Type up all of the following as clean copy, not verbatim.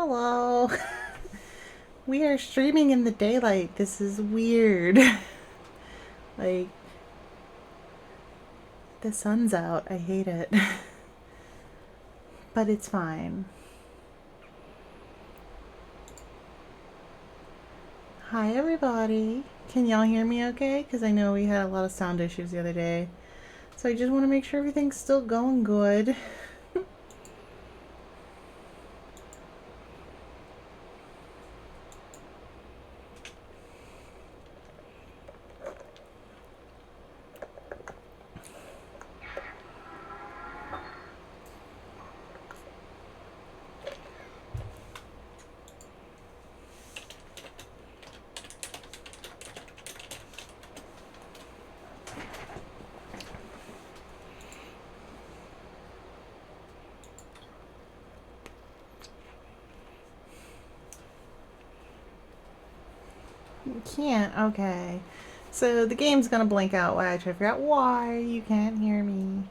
Hello. We are streaming in the daylight. This is weird. Like, the sun's out. I hate it. But it's fine. Hi, everybody. Can y'all hear me okay? Because I know we had a lot of sound issues the other day. So I just want to make sure everything's still going good. You can't? Okay. So the game's gonna blink out while I try to figure out why you can't hear me.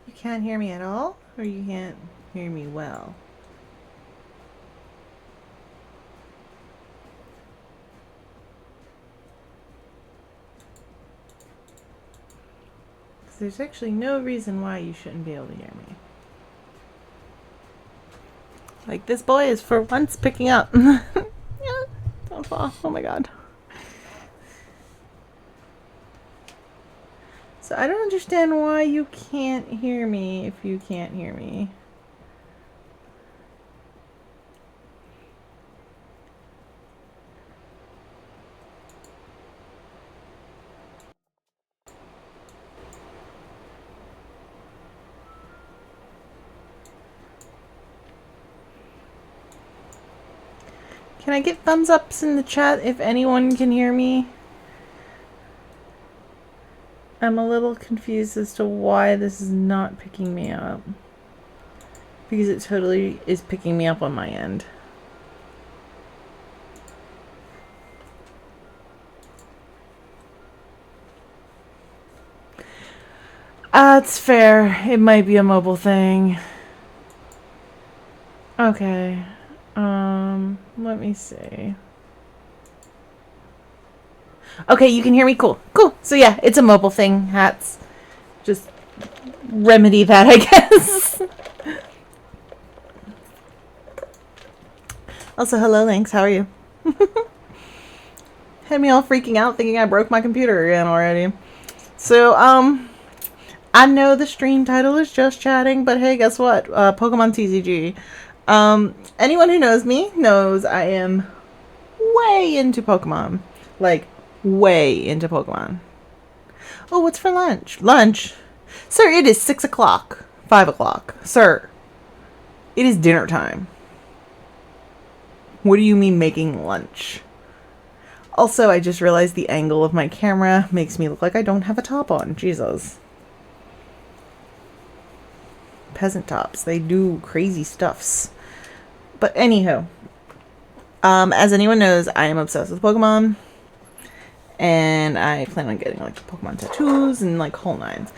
You can't hear me at all? Or you can't hear me well? There's actually no reason why you shouldn't be able to hear me. Like, this boy is for once picking up. Yeah, don't fall. Oh my god. So I don't understand why you can't hear me if you can't hear me. Can I get thumbs ups in the chat if anyone can hear me? I'm a little confused as to why this is not picking me up. Because it totally is picking me up on my end. It's fair. It might be a mobile thing. Okay. Let me see. Okay, you can hear me. Cool. Cool. So yeah, it's a mobile thing. Hats. Just remedy that, I guess. Also, hello, Lynx. How are you? Had me all freaking out thinking I broke my computer again already. So, I know the stream title is Just Chatting, but hey, guess what? Pokemon TCG. Anyone who knows me knows I am way into Pokemon. Like, way into Pokemon. Oh, what's for lunch? Lunch? Sir, it is 6 o'clock. 5 o'clock. Sir, it is dinner time. What do you mean making lunch? Also, I just realized the angle of my camera makes me look like I don't have a top on. Jesus. Peasant tops. They do crazy stuffs. But anyhow, as anyone knows, I am obsessed with Pokemon. And I plan on getting like Pokemon tattoos and like whole nines.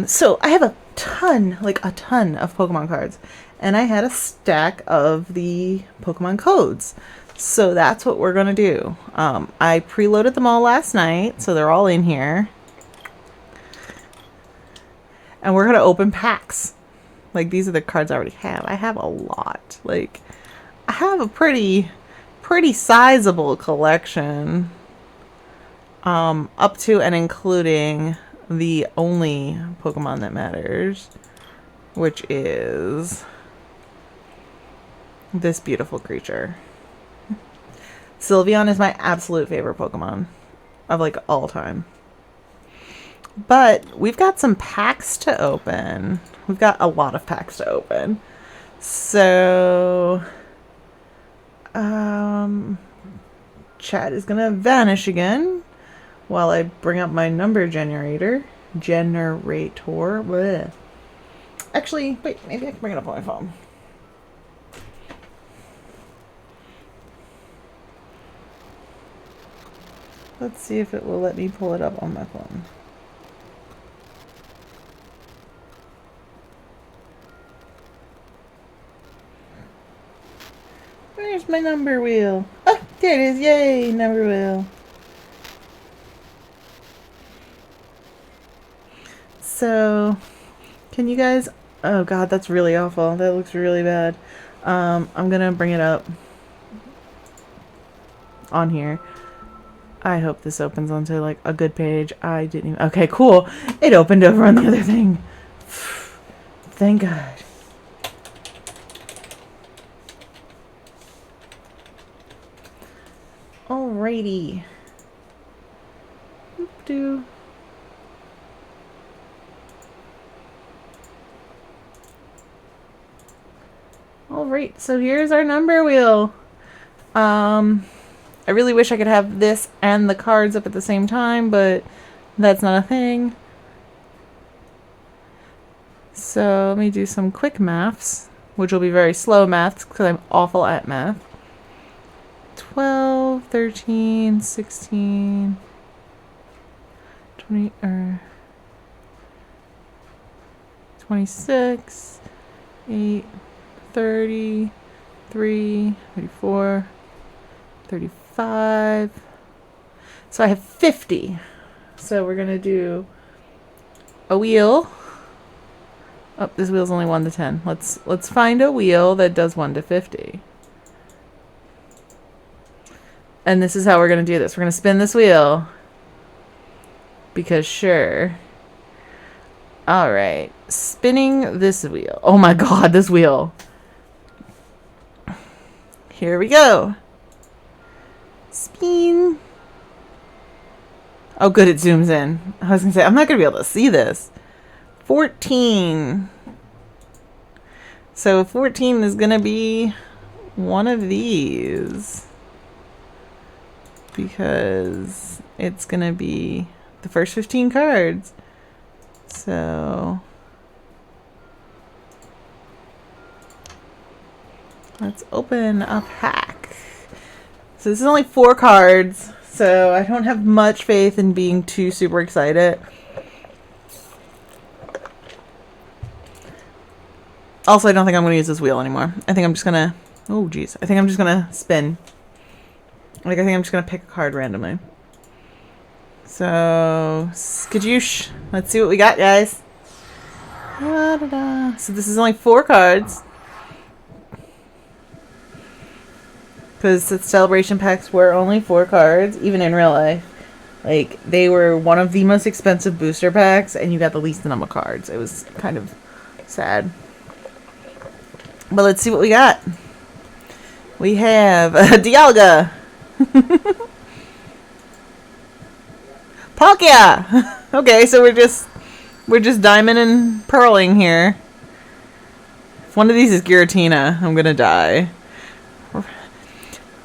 So I have a ton of Pokemon cards. And I had a stack of the Pokemon codes. So that's what we're going to do. I preloaded them all last night, so they're all in here. And we're going to open packs. Like, these are the cards I already have. I have a lot. Like, I have a pretty sizable collection. Up to and including the only Pokemon that matters, which is this beautiful creature. Sylveon is my absolute favorite Pokemon of like all time. But we've got some packs to open. We've got a lot of packs to open. So, chat is gonna vanish again while I bring up my number generator. Bleh. Actually, wait, maybe I can bring it up on my phone. Let's see if it will let me pull it up on my phone. Where's my number wheel? Oh, there it is. Yay, number wheel. So, can you guys... Oh god, that's really awful. That looks really bad. I'm gonna bring it up on here. I hope this opens onto like a good page. I didn't even... Okay, cool. It opened over on the other thing. Thank God. Alrighty. Oop-doo. Alright, so here's our number wheel. I really wish I could have this and the cards up at the same time, but that's not a thing. So let me do some quick maths, which will be very slow maths because I'm awful at math. 12, 13, 16, 20, 26, 8, 30, 3, 34, 35. So I have 50. So we're going to do a wheel. Oh, this wheel's only 1 to 10. Let's find a wheel that does 1 to 50. And this is how we're going to do this. We're going to spin this wheel. Because sure. Alright. Spinning this wheel. Oh my god, this wheel. Here we go. Spin. Oh good, it zooms in. I was going to say, I'm not going to be able to see this. 14. So 14 is going to be one of these. Because it's going to be the first 15 cards. So let's open a pack. So this is only 4 cards, so I don't have much faith in being too super excited. Also, I don't think I'm going to use this wheel anymore. I think I'm just going to... Oh, geez. I think I'm just going to spin. Like, I think I'm just going to pick a card randomly. So, skadoosh. Let's see what we got, guys. Da-da-da. So this is only 4 cards. Because the celebration packs were only 4 cards, even in real life. Like, they were one of the most expensive booster packs, and you got the least number of cards. It was kind of sad. But let's see what we got. We have Dialga. Palkia. Okay, so we're just diamond and pearling here. If one of these is Giratina, I'm gonna die.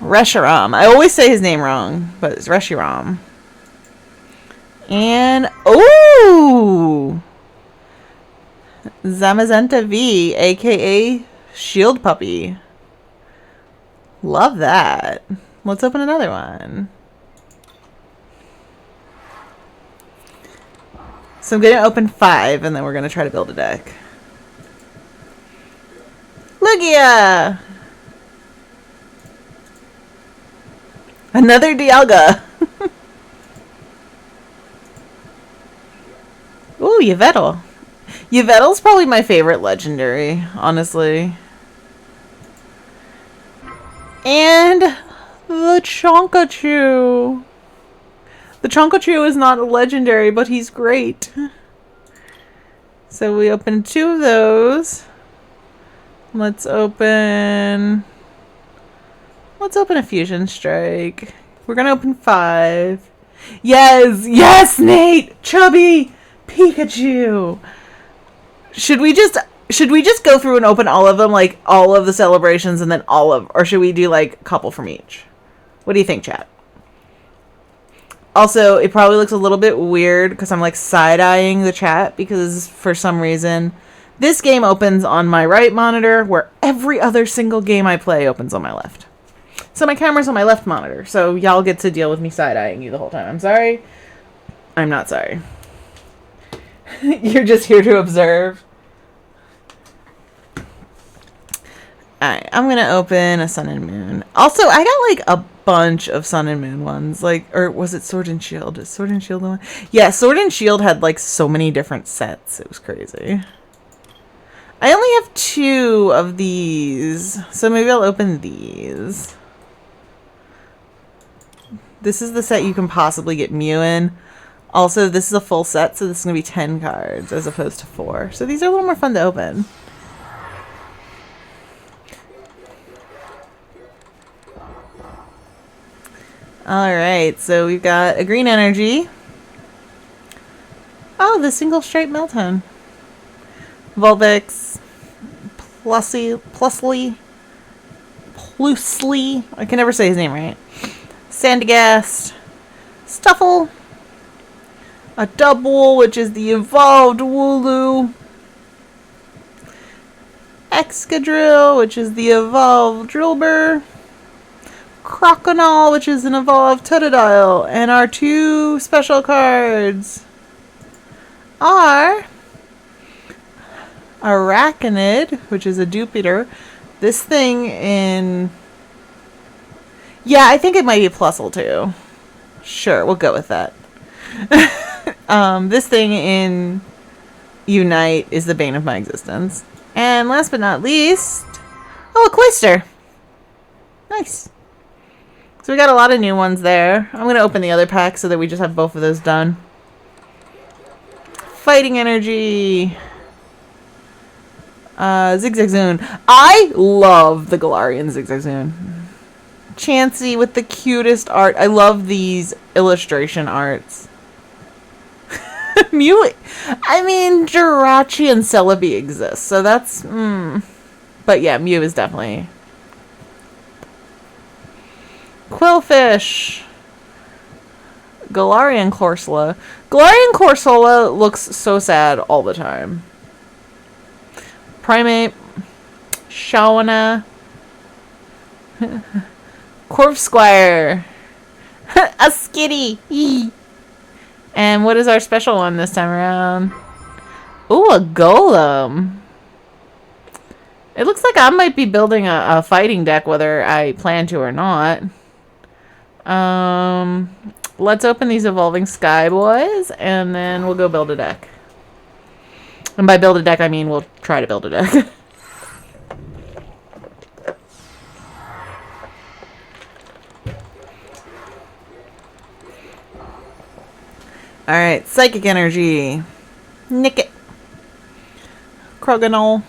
Reshiram. I always say his name wrong, but it's Reshiram. And oh, Zamazenta V, aka Shield Puppy. Love that. Let's open another one. So I'm going to open 5, and then we're going to try to build a deck. Lugia! Another Dialga. Ooh, Yveltal. Yveltal's probably my favorite legendary, honestly. And the Chonkachu. The Chonkachu is not a legendary, but he's great. So we opened 2 of those. Let's open a Fusion Strike. We're gonna open 5. Yes! Yes, Nate! Chubby Pikachu! Should we just go through and open all of them, like all of the celebrations and then or should we do like a couple from each? What do you think, chat? Also, it probably looks a little bit weird because I'm like side-eyeing the chat because for some reason this game opens on my right monitor where every other single game I play opens on my left. So my camera's on my left monitor, so y'all get to deal with me side-eyeing you the whole time. I'm sorry. I'm not sorry. You're just here to observe. Alright, I'm gonna open a Sun and Moon. Also, I got like a bunch of Sun and Moon ones. Like, or was it Sword and Shield? Is Sword and Shield the one? Yeah, Sword and Shield had like so many different sets. It was crazy. I only have 2 of these, so maybe I'll open these. This is the set you can possibly get Mew in. Also, this is a full set, so this is going to be 10 cards as opposed to 4. So these are a little more fun to open. Alright, so we've got a green energy. Oh, the single stripe Meltone. Volvix. Plusly. I can never say his name right. Sandygast. Stuffle. A double, which is the evolved Wooloo. Excadrill, which is the evolved Drillbur. Croconaw, which is an evolved Totodile. And our 2 special cards are Arachnid, which is a dupe-eater. This thing in... Yeah, I think it might be Plusle too. Sure, we'll go with that. This thing in Unite is the bane of my existence. And last but not least... Oh, a Cloyster! Nice. So we got a lot of new ones there. I'm going to open the other pack so that we just have both of those done. Fighting Energy. Zigzagoon. I love the Galarian Zigzagoon. Chansey with the cutest art. I love these illustration arts. Mew. I mean, Jirachi and Celebi exist, so that's... But yeah, Mew is definitely... Quillfish. Galarian Corsola. Galarian Corsola looks so sad all the time. Primate. Shawana. Corvsquire. A Skitty. And what is our special one this time around? Ooh, a Golem. It looks like I might be building a fighting deck, whether I plan to or not. Let's open these Evolving Sky Boys, and then we'll go build a deck. And by build a deck, I mean we'll try to build a deck. Alright, Psychic Energy. Nickit. Crogonal.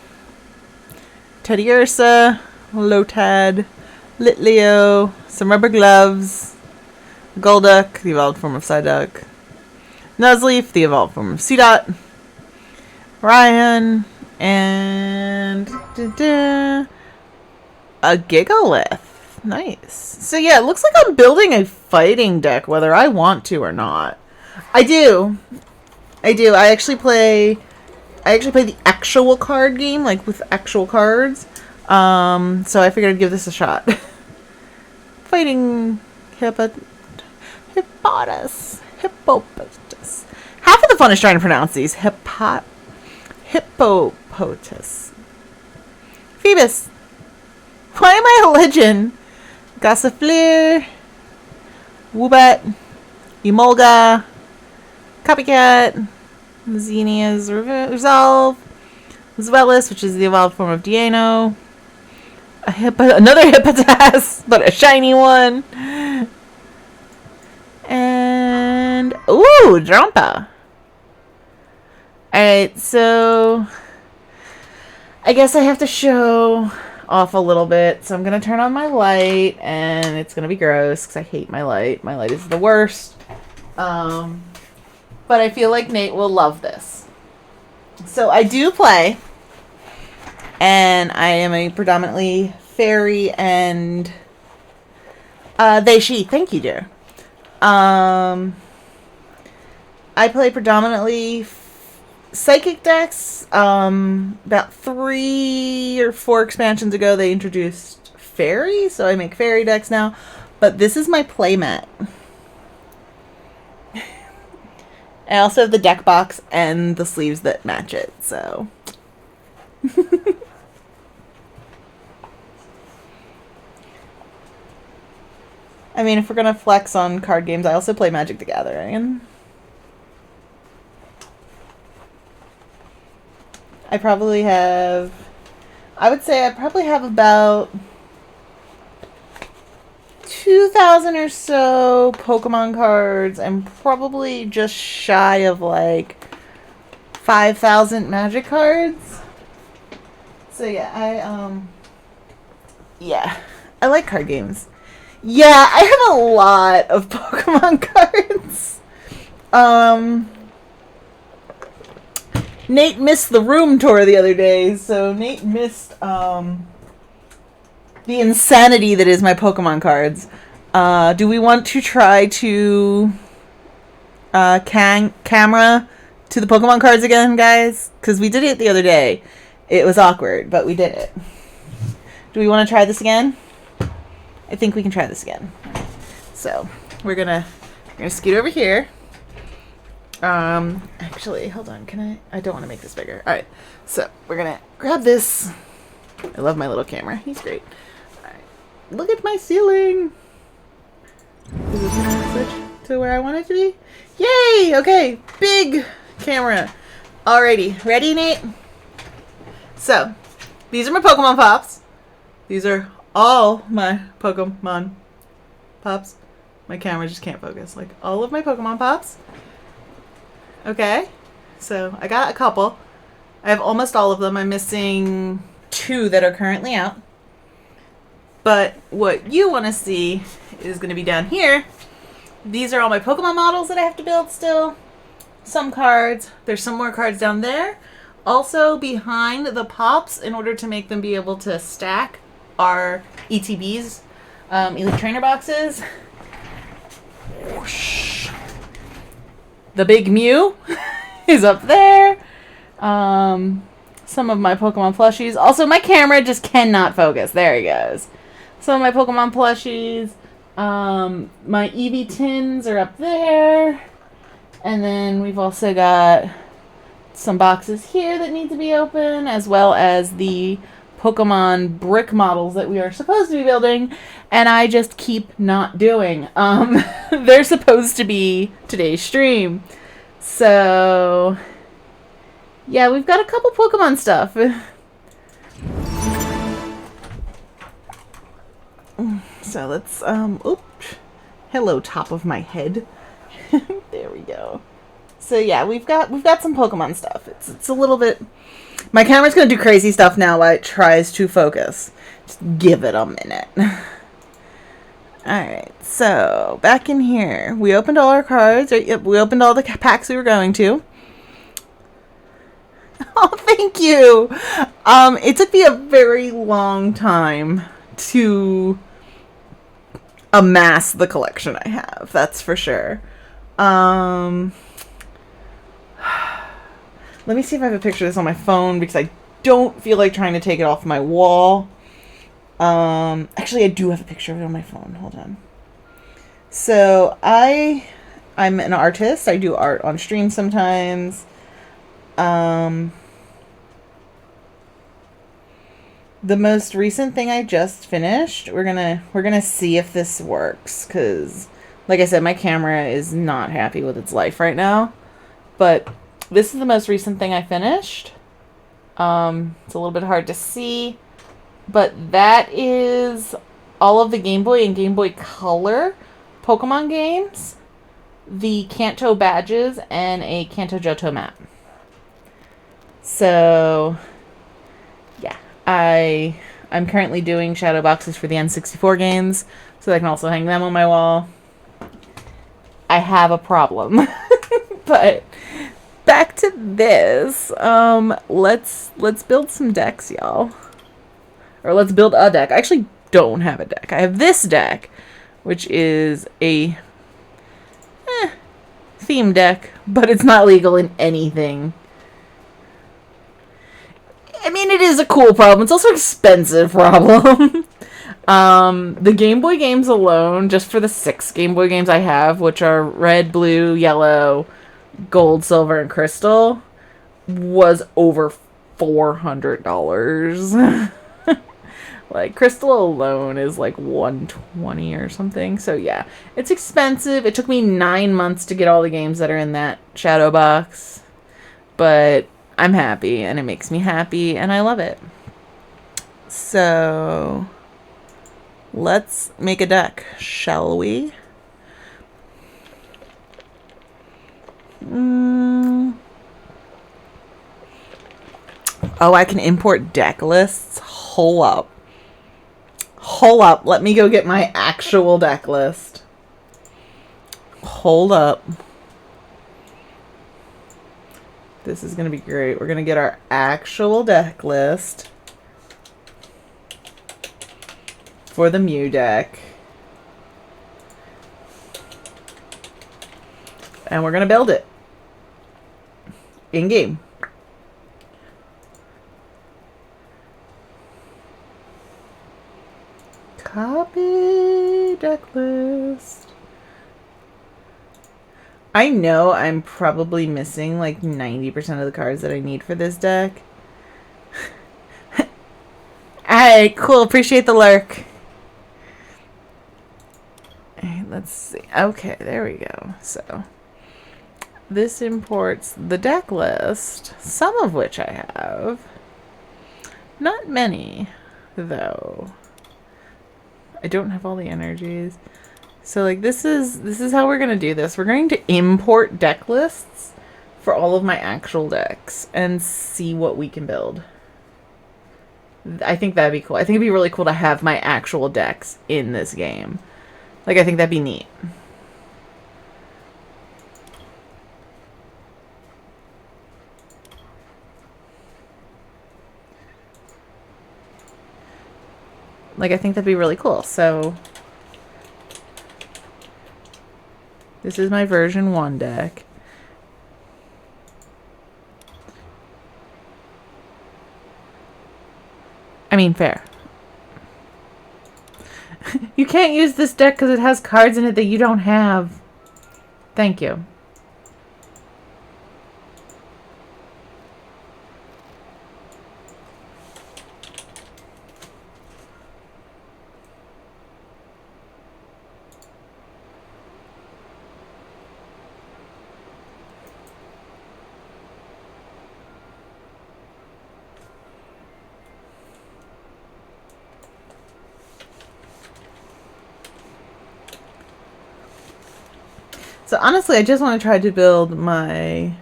Teddiursa. Lotad. Litleo. Some rubber gloves. Golduck, the evolved form of Psyduck. Nuzleaf, the evolved form of Seedot. Ryan. And... a Gigalith. Nice. So yeah, it looks like I'm building a fighting deck, whether I want to or not. I do. I actually play the actual card game, like with actual cards. So I figured I'd give this a shot. Fighting Hippopotas. Half of the fun is trying to pronounce these. Hippopotas. Phoebus. Why am I a legend? Gossifleur. Woobat. Emolga. Copycat. Xenia's Resolve. Zweilous, which is the evolved form of Deano. Another Hippopotas, but a shiny one. And... ooh, Drampa. Alright, so... I guess I have to show off a little bit. So I'm going to turn on my light, and it's going to be gross, because I hate my light. My light is the worst. But I feel like Nate will love this. So I do play, and I am a predominantly fairy and they, she. Thank you, dear. I play predominantly psychic decks. About 3 or 4 expansions ago, they introduced fairy, so I make fairy decks now. But this is my playmat. I also have the deck box and the sleeves that match it, so. I mean, if we're gonna flex on card games, I also play Magic the Gathering. I probably have, I would say I probably have about 2,000 or so Pokemon cards and probably just shy of like 5,000 Magic cards. So yeah, I like card games. Yeah, I have a lot of Pokemon cards. Nate missed the room tour the other day, so Nate missed the insanity that is my Pokemon cards. Do we want to try to camera to the Pokemon cards again, guys? Because we did it the other day. It was awkward, but we did it. Do we want to try this again? I think we can try this again. So we're gonna scoot over here. Actually, hold on. I don't want to make this bigger. All right. So we're gonna grab this. I love my little camera. He's great. All right. Look at my ceiling. Is this gonna switch to where I want it to be? Yay! Okay. Big camera. Alrighty. Ready, Nate? So these are my Pokemon Pops. These are all my Pokemon Pops. My camera just can't focus. Like all of my Pokemon Pops. Okay, so I got a couple. I have almost all of them. I'm missing 2 that are currently out. But what you want to see is going to be down here. These are all my Pokemon models that I have to build still. Some cards. There's some more cards down there. Also behind the Pops, in order to make them be able to stack, are ETBs, Elite Trainer boxes. Whoosh. The big Mew is up there. Some of my Pokemon plushies. Also, my camera just cannot focus. There he goes. Some of my Pokemon plushies. My Eevee tins are up there. And then we've also got some boxes here that need to be open, as well as the Pokemon brick models that we are supposed to be building, and I just keep not doing. They're supposed to be today's stream. So, yeah, we've got a couple Pokemon stuff. So let's, oops. Hello, top of my head. There we go. So yeah, we've got some Pokemon stuff. It's a little bit. My camera's gonna do crazy stuff now while it tries to focus. Just give it a minute. Alright, so back in here. We opened all our cards. Yep, we opened all the packs we were going to. Oh, thank you! It took me a very long time to amass the collection I have. That's for sure. Let me see if I have a picture of this on my phone, because I don't feel like trying to take it off my wall. Actually, I do have a picture of it on my phone. Hold on. So, I'm an artist. I do art on stream sometimes. The most recent thing I just finished, we're gonna see if this works, because, like I said, my camera is not happy with its life right now. But this is the most recent thing I finished. It's a little bit hard to see, but that is all of the Game Boy and Game Boy Color Pokemon games, the Kanto badges, and a Kanto Johto map. So, yeah, I'm currently doing shadow boxes for the N64 games, so I can also hang them on my wall. I have a problem, but back to this. Let's build some decks, y'all. Or let's build a deck. I actually don't have a deck. I have this deck, which is a theme deck, but it's not legal in anything. I mean, it is a cool problem. It's also an expensive problem. The Game Boy games alone, just for the 6 Game Boy games I have, which are red, blue, yellow, gold, silver, and crystal, was over $400. Like, crystal alone is like 120 or something. So yeah, it's expensive. It took me 9 months to get all the games that are in that shadow box, but I'm happy and it makes me happy and I love it. So let's make a deck, shall we? Oh, I can import deck lists? Hold up. Hold up. Let me go get my actual deck list. Hold up. This is going to be great. We're going to get our actual deck list for the Mew deck. And we're going to build it in-game. Copy deck list. I know I'm probably missing like 90% of the cards that I need for this deck. Alright, cool. Appreciate the lurk. Alright, let's see. Okay, there we go. So, this imports the deck list, some of which I have. Not many, though. I don't have all the energies. So like this is how we're gonna do this. We're going to import deck lists for all of my actual decks and see what we can build. I think that'd be cool. I think it'd be really cool to have my actual decks in this game. Like, I think that'd be neat. Like, I think that'd be really cool. So this is my version 1 deck. I mean, fair. You can't use this deck because it has cards in it that you don't have. Thank you. So honestly, I just want to try to build my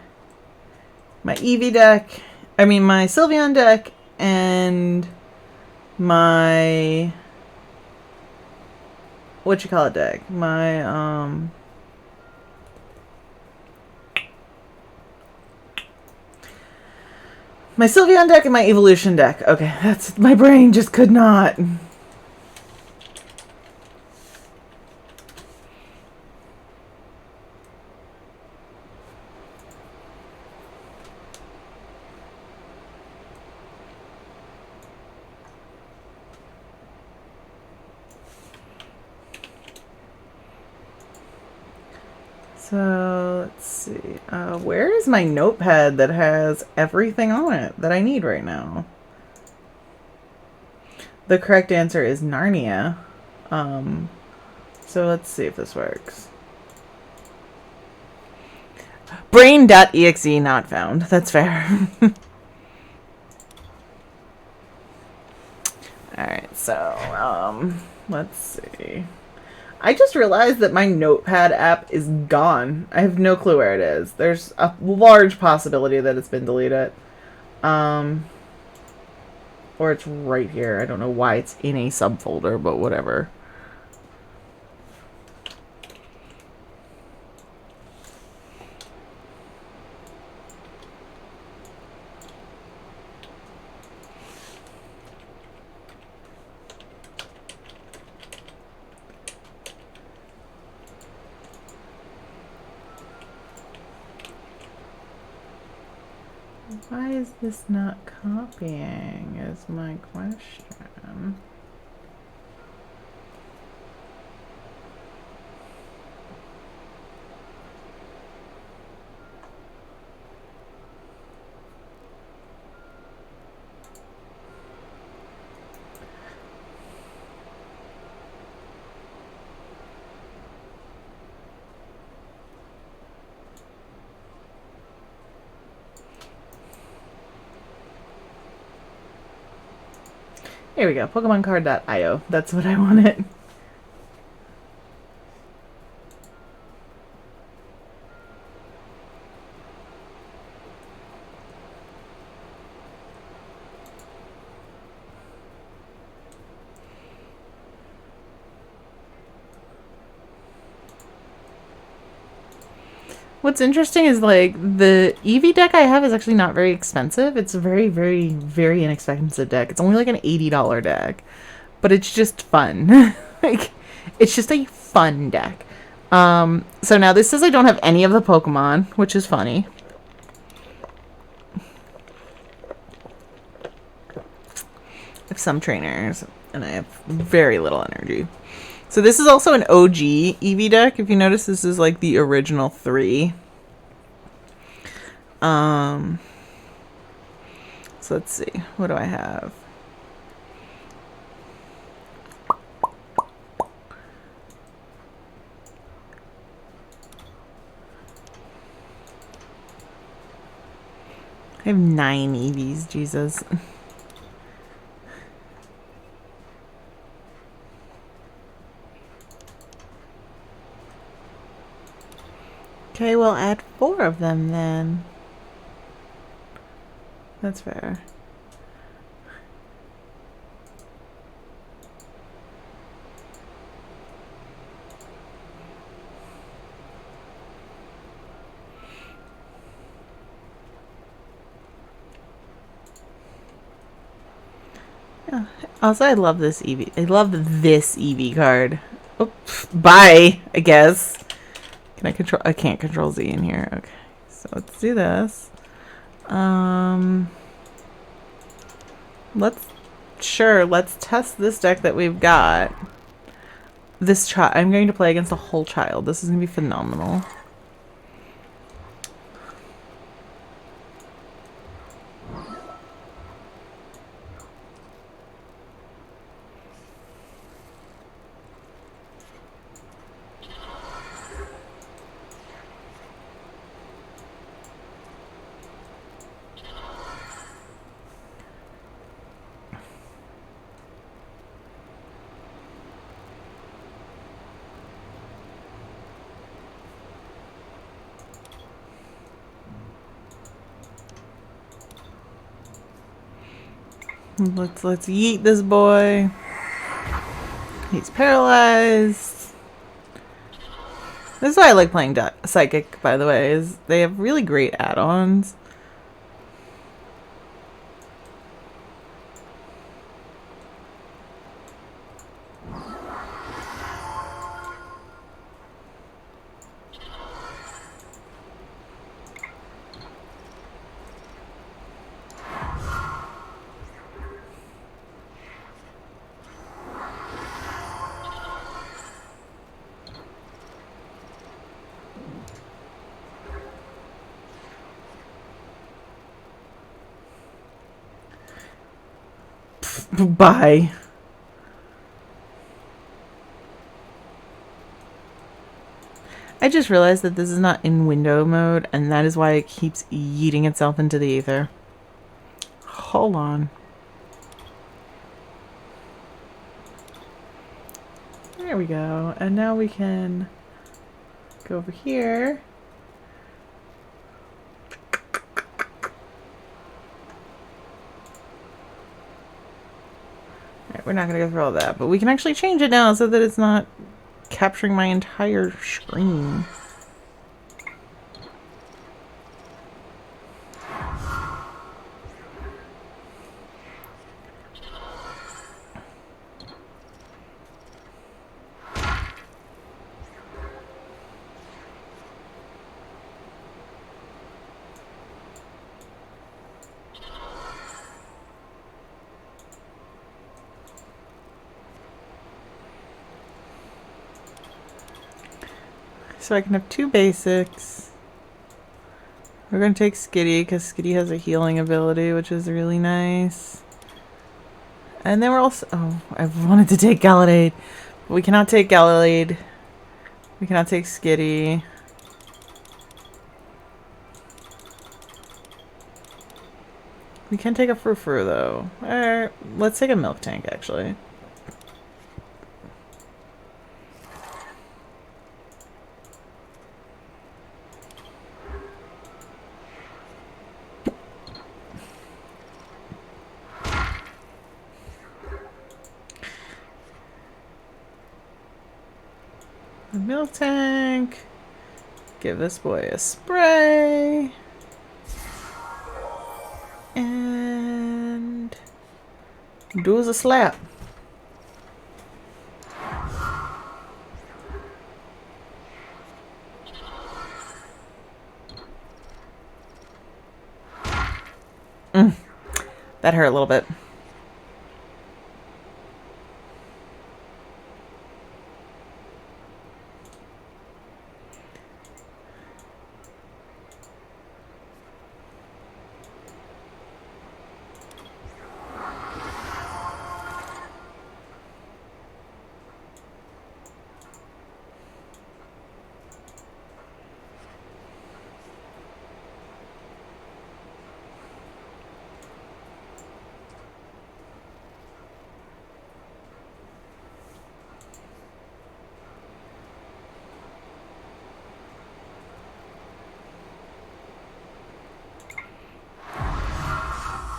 Eevee deck. I mean, my Sylveon deck and my deck. My Sylveon deck and my Evolution deck. Okay, that's my brain just could not. So, let's see. Where is my notepad that has everything on it that I need right now? The correct answer is Narnia. So let's see if this works. Brain.exe not found. That's fair. Alright, so, let's see. I just realized that my notepad app is gone. I have no clue where it is. There's a large possibility that it's been deleted. Or it's right here. I don't know why it's in a subfolder, but whatever. Why is this not copying is my question. Here we go. PokemonCard.io. That's what I wanted. What's interesting is, like, the Eevee deck I have is actually not very expensive. It's a very, very, very inexpensive deck. It's only like an $80 deck. But it's just fun. Like, it's just a fun deck. So now this says I don't have any of the Pokemon, which is funny. I have some trainers, and I have very little energy. So this is also an OG Eevee deck. If you notice, this is like the original 3. So let's see. What do I have? I have 9 Eevees, Jesus. Okay, we'll add 4 of them then. That's fair. Yeah. Also, I love this Eevee. I love this Eevee card. Oops. Bye, I guess. Can I control? I can't control Z in here. Okay, so let's do this. Let's test this deck that we've got. This child. I'm going to play against a whole child. This is gonna be phenomenal. Let's yeet this boy. He's paralyzed. This is why I like playing Psychic, by the way, is they have really great add-ons. Bye. I just realized that this is not in window mode, and that is why it keeps yeeting itself into the ether. Hold on. There we go. And now we can go over here. Alright, we're not going to go through all that, but we can actually change it now so that it's not capturing my entire screen. So I can have 2 basics. We're going to take Skitty because Skitty has a healing ability, which is really nice. And then we're also... Oh, I wanted to take Gallade. But we cannot take Gallade. We cannot take Skitty. We can take a Frou-Frou, though. Let's take a milk tank, actually. A milk tank. Give this boy a spray. And do as a slap. That hurt a little bit.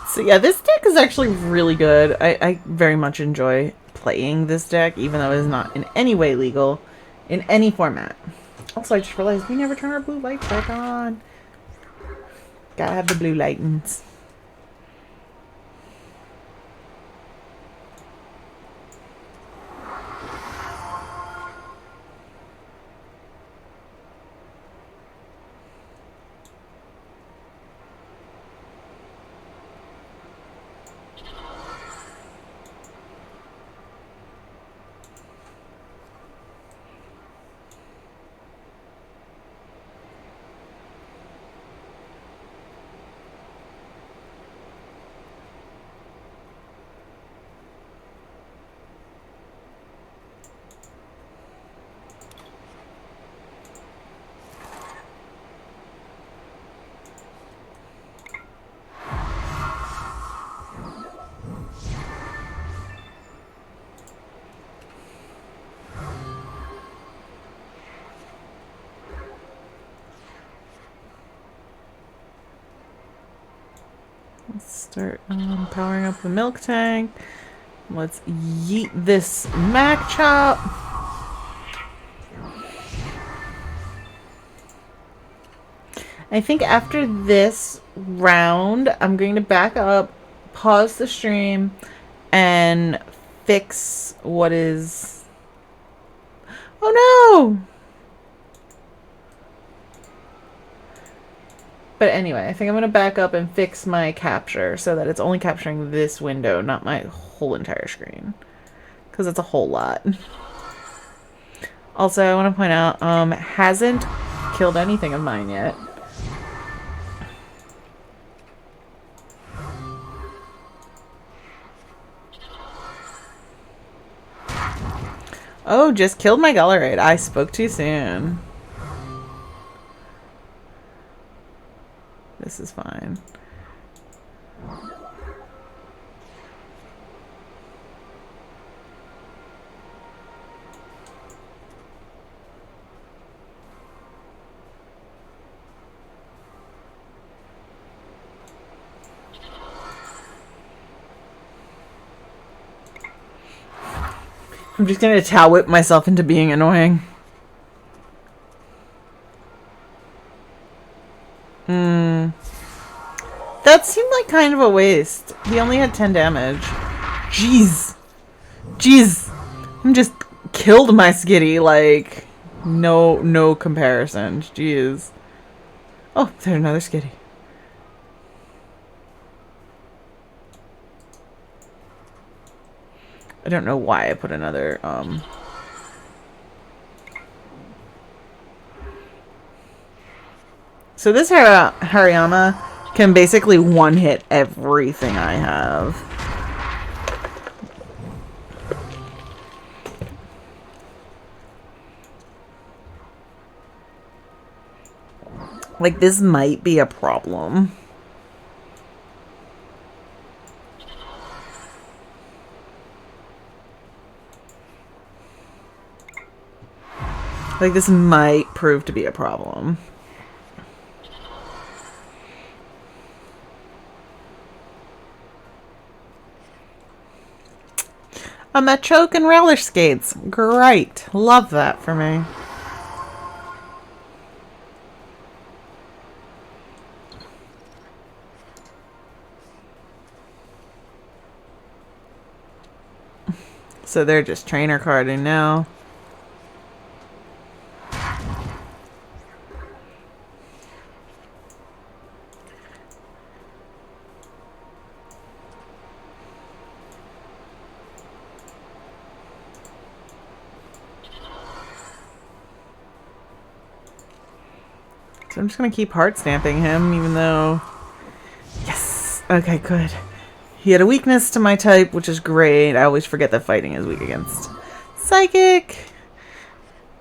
So yeah, this deck is actually really good. I very much enjoy playing this deck, even though it is not in any way legal in any format. Also, I just realized we never turn our blue lights back on. Gotta have the blue lightings. Let's start powering up the milk tank. Let's yeet this Mac Chop. I think after this round, I'm going to back up, pause the stream, and fix what is... Oh no! But anyway, I think I'm going to back up and fix my capture so that it's only capturing this window, not my whole entire screen. Because it's a whole lot. Also, I want to point out, hasn't killed anything of mine yet. Oh, just killed my Gullerate. I spoke too soon. This is fine. I'm just gonna towel whip myself into being annoying. That seemed like kind of a waste. He only had 10 damage. Jeez. Jeez. I just killed my Skitty, like, no comparison. Jeez. Oh, there's another Skitty. I don't know why I put another, So this Hariyama can basically one-hit everything I have. Like, this might be a problem. Like, this might prove to be a problem. A Machoke and roller skates. Great. Love that for me. So they're just trainer carding now. So I'm just going to keep heart stamping him, even though... Yes! Okay, good. He had a weakness to my type, which is great. I always forget that fighting is weak against Psychic!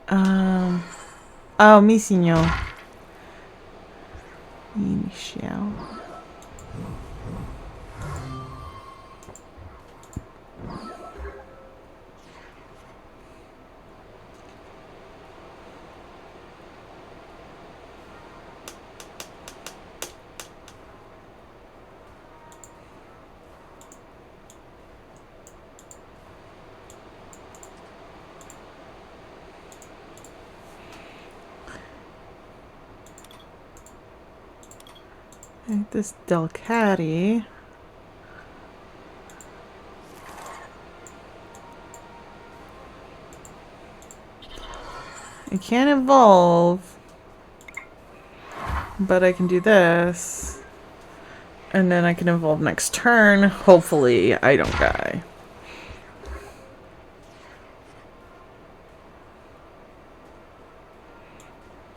Oh, mi señor. Initial. This Delcatty. I can't evolve, but I can do this. And then I can evolve next turn. Hopefully I don't die.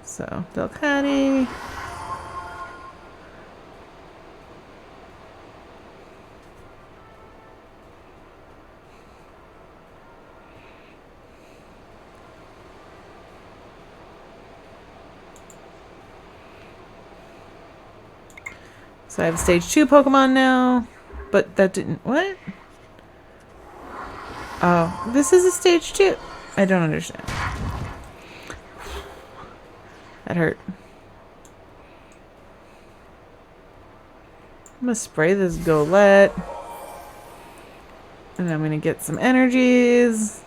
So, Delcatty. So I have a stage 2 Pokemon now, but that didn't... What? Oh, this is a stage 2. I don't understand. That hurt. I'm gonna spray this Golett. And I'm gonna get some energies.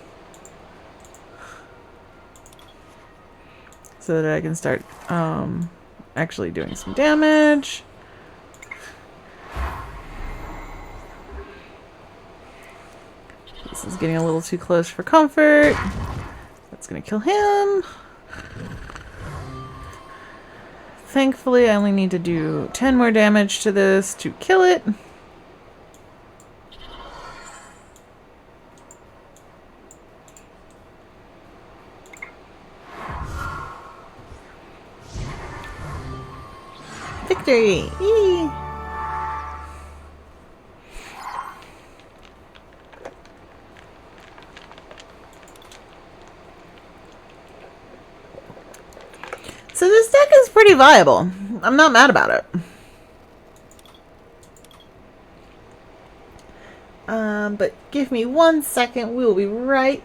So that I can start actually doing some damage. This is getting a little too close for comfort. That's gonna kill him. Thankfully, I only need to do 10 more damage to this to kill it. Victory! Yee! So this deck is pretty viable. I'm not mad about it. But give me 1 second. We will be right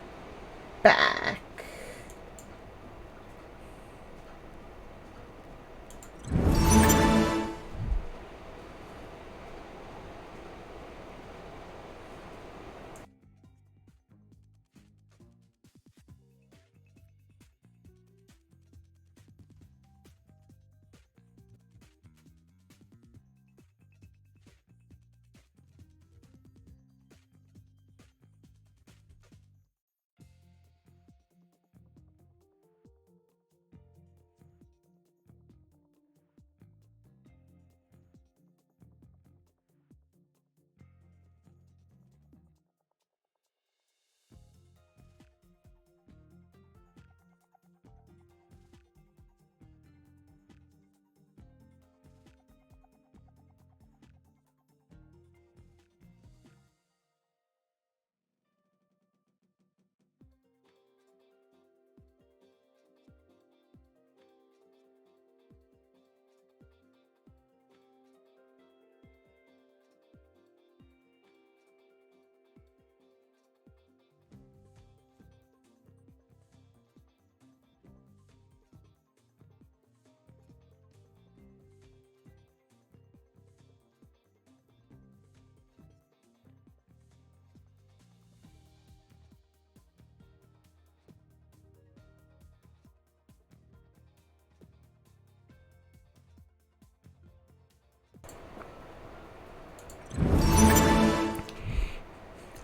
back.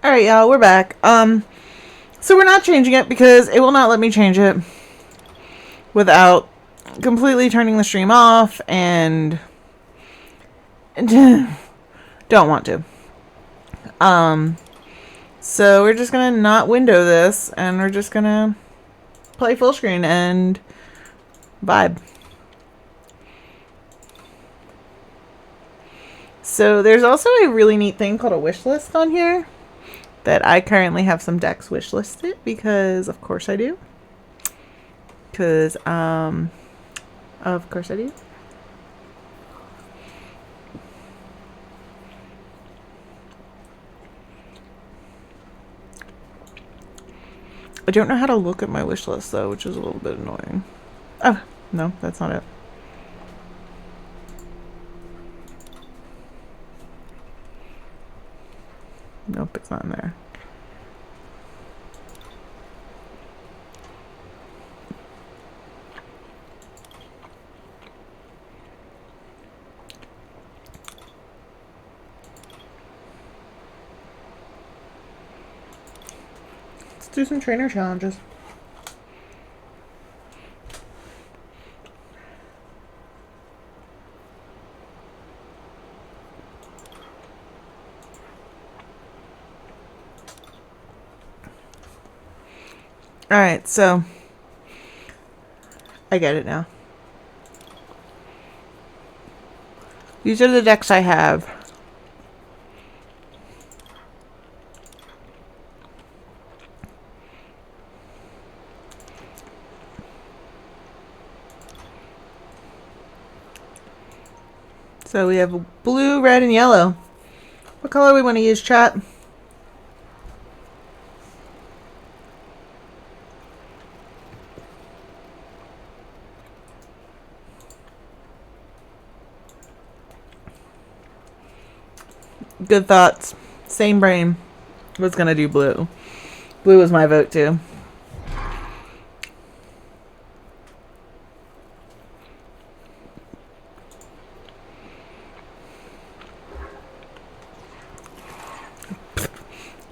Alright, y'all, we're back. So we're not changing it because it will not let me change it without completely turning the stream off and don't want to. So we're just gonna not window this and we're just gonna play full screen and vibe. So there's also a really neat thing called a wish list on here that I currently have some decks wish listed because of course I do. Because of course I do. I don't know how to look at my wish list though, which is a little bit annoying. Oh, no, that's not it. Nope, it's not in there. Let's do some trainer challenges. Alright, so I get it now. These are the decks I have. So we have blue, red, and yellow. What color we want to use, chat? Good thoughts. Same brain. Was gonna do blue. Blue was my vote too.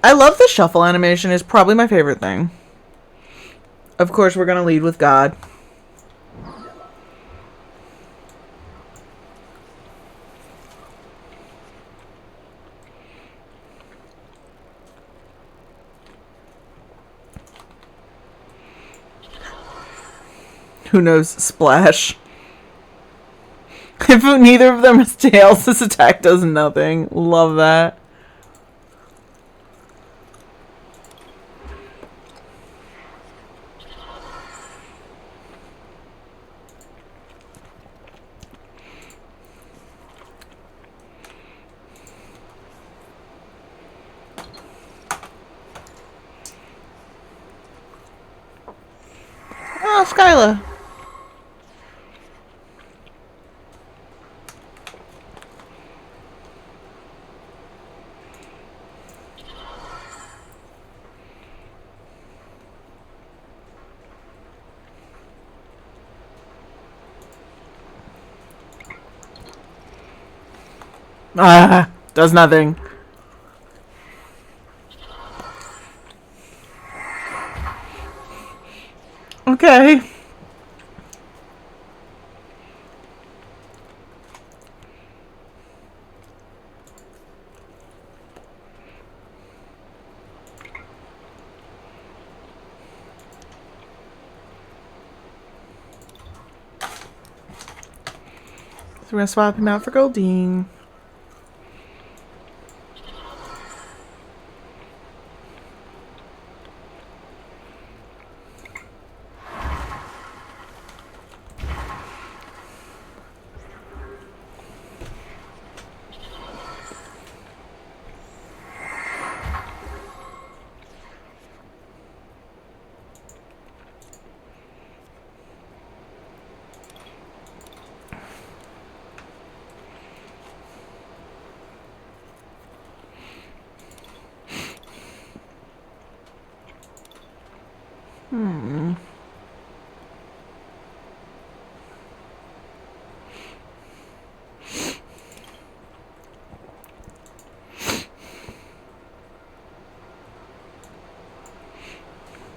I love the shuffle animation. It's probably my favorite thing. Of course, we're gonna lead with God. Who knows? Splash. If neither of them is tails, this attack does nothing. Love that. Oh, Skyla. Ah, does nothing. Okay. So we're gonna swap him out for Goldeen.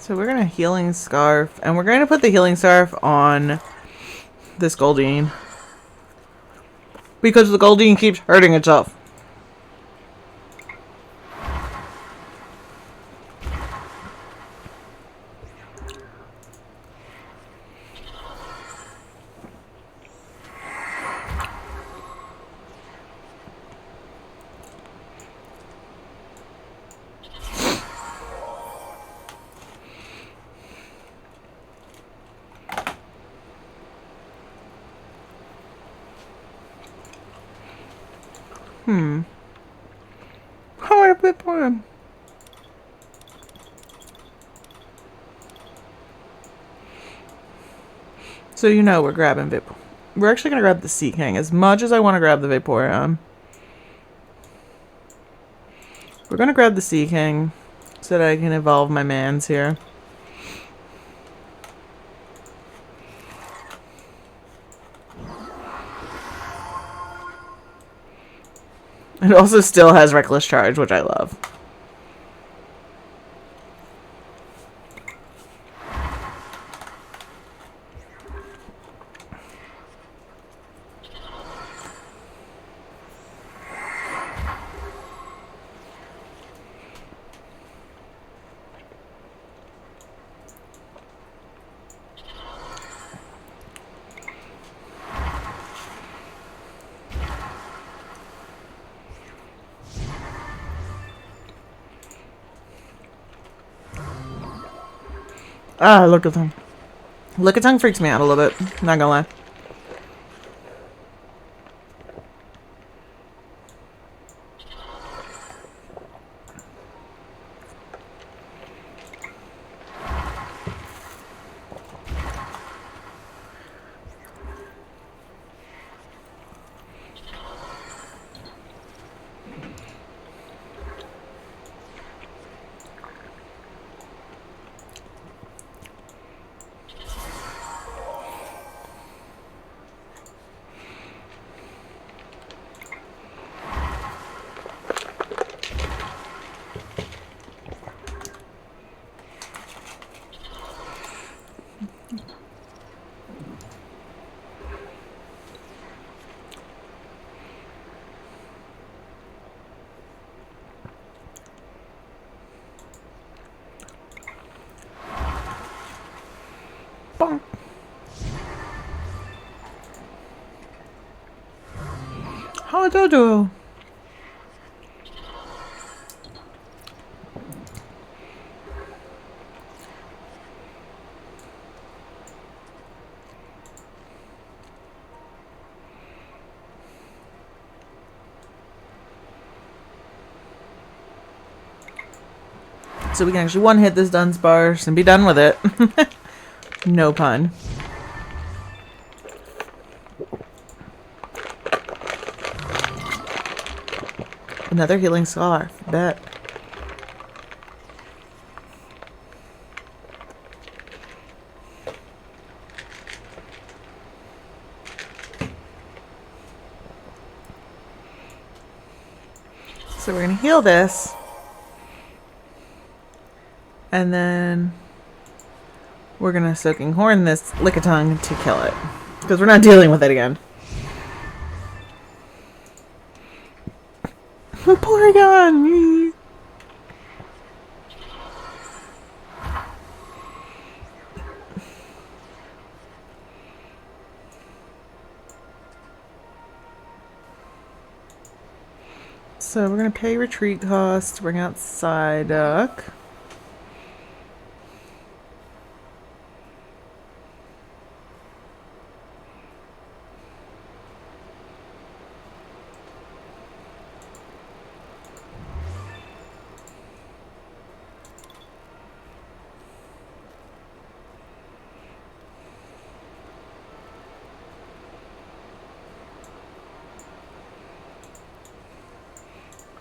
So we're gonna healing scarf, and we're gonna put the healing scarf on this Goldeen because the Goldeen keeps hurting itself. How would I put him? So you know we're grabbing Vapor. We're actually gonna grab the Sea King as much as I want to grab the Vaporeon. We're gonna grab the Sea King so that I can evolve my mans here. It also still has Reckless Charge, which I love. Ah, look at them. Look at tongue freaks me out a little bit. Not gonna lie. Bonk. How did I do? So we can actually one-hit this Dunsparce and be done with it. No pun. Another healing scarf. Bet. So we're gonna heal this. And then we're gonna Soaking Horn this Lickitung to kill it. Because we're not dealing with it again. Porygon! So we're gonna pay retreat cost to bring out Psyduck.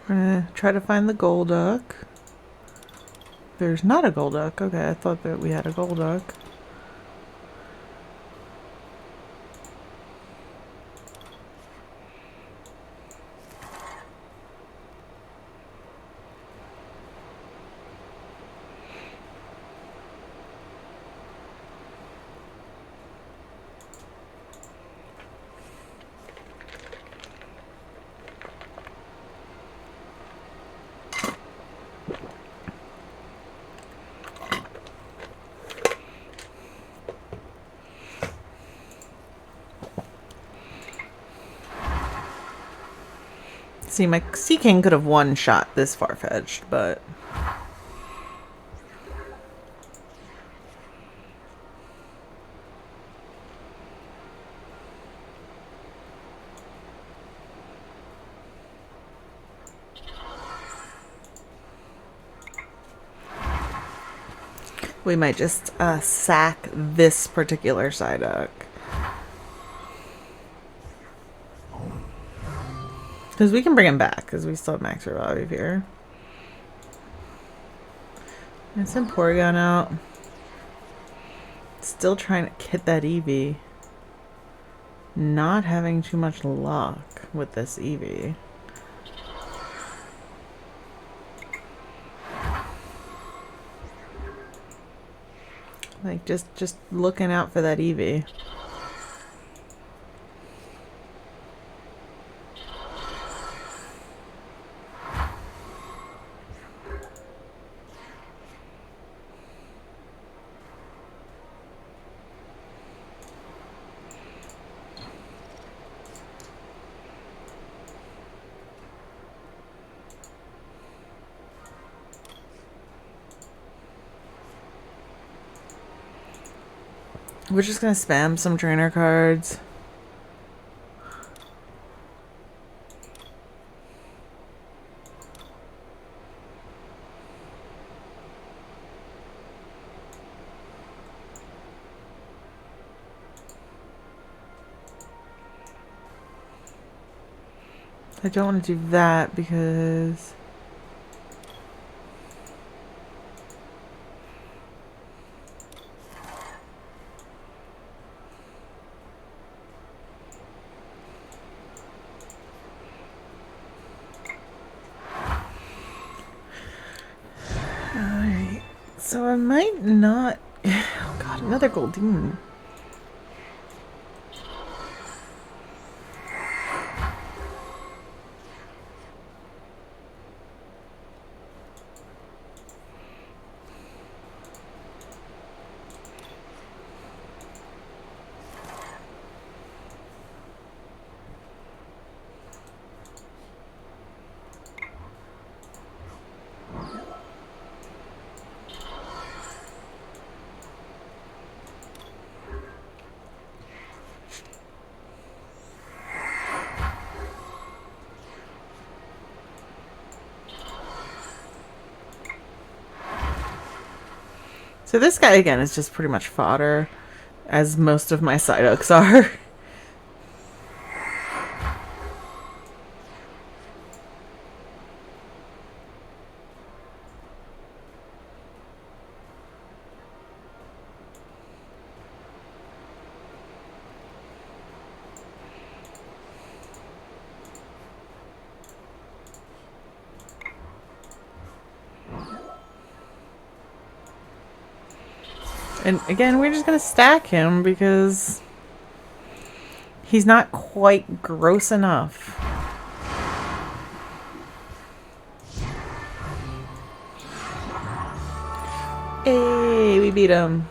We're gonna try to find the Golduck. There's not a Golduck. Okay, I thought that we had a Golduck. See, my Sea King could have one-shot this Farfetch'd, but... we might just sack this particular Psyduck. Because we can bring him back, because we still have Max Revive here. And send Porygon out. Still trying to get that Eevee. Not having too much luck with this Eevee. Like, just looking out for that Eevee. We're just gonna spam some trainer cards. I don't want to do that because... Alright, so I might not... Oh god, another Goldeen. So this guy, again, is just pretty much fodder, as most of my Psyducks are. And again, we're just going to stack him because he's not quite gross enough. Hey, we beat him.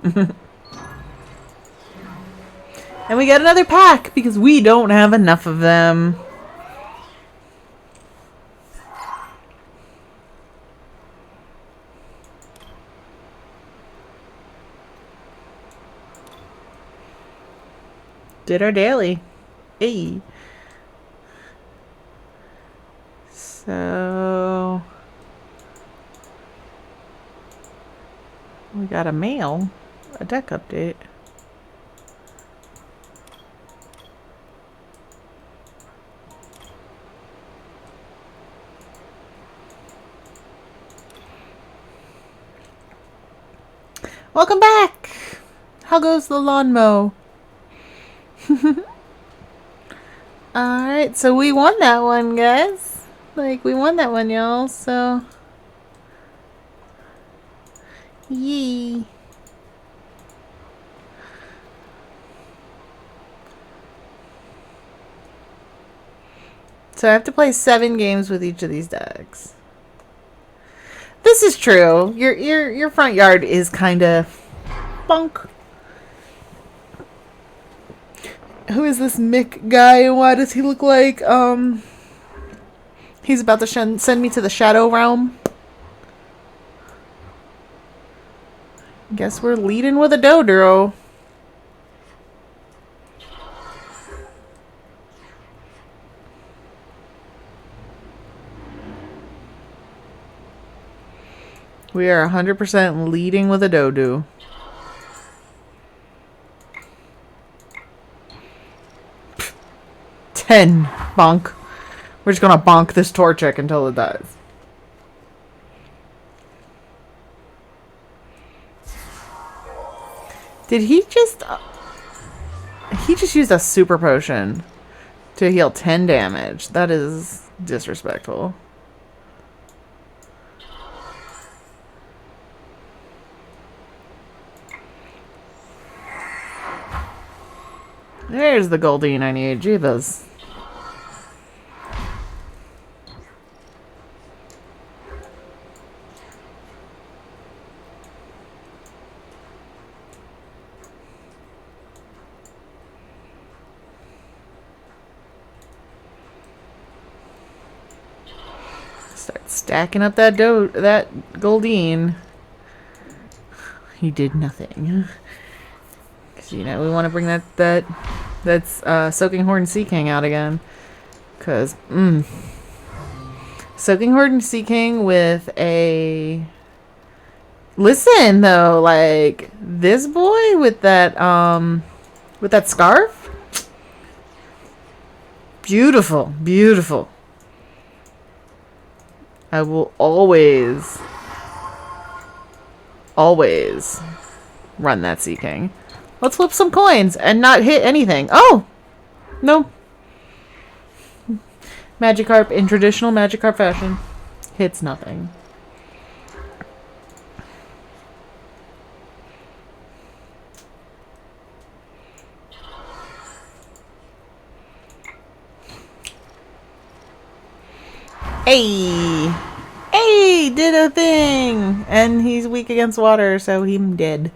And we got another pack because we don't have enough of them. Did our daily. Hey. So we got a mail, a deck update. Welcome back. How goes the lawn mow? Alright, so we won that one, guys. Like, we won that one, y'all, so... Yee. So I have to play 7 games with each of these decks. This is true. Your front yard is kind of bunk. Who is this Mick guy and why does he look like, he's about to send me to the Shadow Realm? Guess we're leading with a Dodro. We are 100% leading with a Dodo. Pfft. 10. Bonk. We're just gonna bonk this Torchic until it dies. Did he just... he just used a super potion to heal 10 damage. That is disrespectful. There's the Goldeen I need. Jeebus. Start stacking up that Goldeen. He did nothing. Cause you know we want to bring that's Soaking Horde and Sea King out again. Cause Soaking Horde and Sea King with a... Listen though, like this boy with that scarf. Beautiful, beautiful. I will always run that Sea King. Let's flip some coins and not hit anything. Oh! No. Magikarp in traditional Magikarp fashion. Hits nothing. Hey! Hey! Did a thing! And he's weak against water, so he's dead.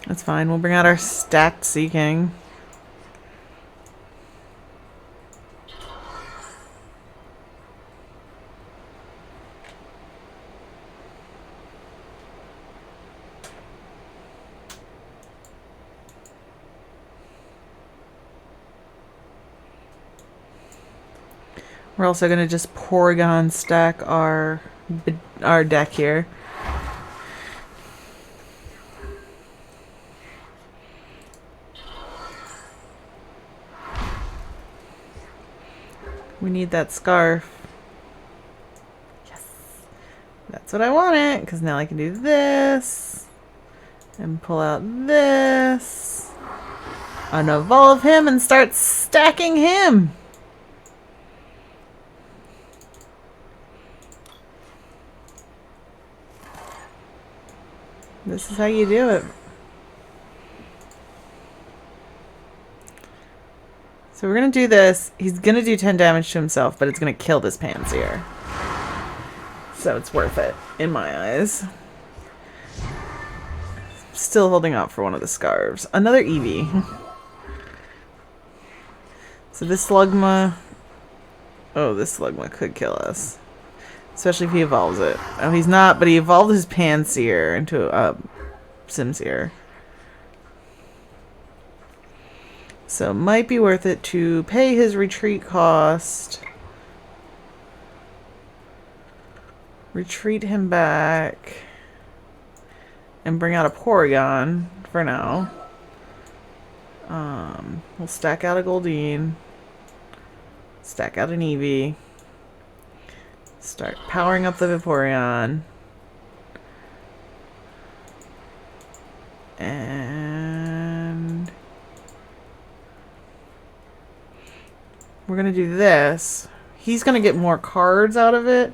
That's fine. We'll bring out our stacked Sea King. We're also going to just Porygon stack our deck here. We need that scarf. Yes. That's what I wanted, because now I can do this. And pull out this. Unevolve him and start stacking him. This is how you do it. So we're going to do this. He's going to do 10 damage to himself, but it's going to kill this Panseer. So it's worth it, in my eyes. Still holding out for one of the scarves. Another Eevee. So this Slugma... Oh, this Slugma could kill us. Especially if he evolves it. Oh, he's not, but he evolved his Panseer into a Simseer. So it might be worth it to pay his retreat cost. Retreat him back. And bring out a Porygon for now. We'll stack out a Goldeen. Stack out an Eevee. Start powering up the Vaporeon. And we're going to do this. He's going to get more cards out of it,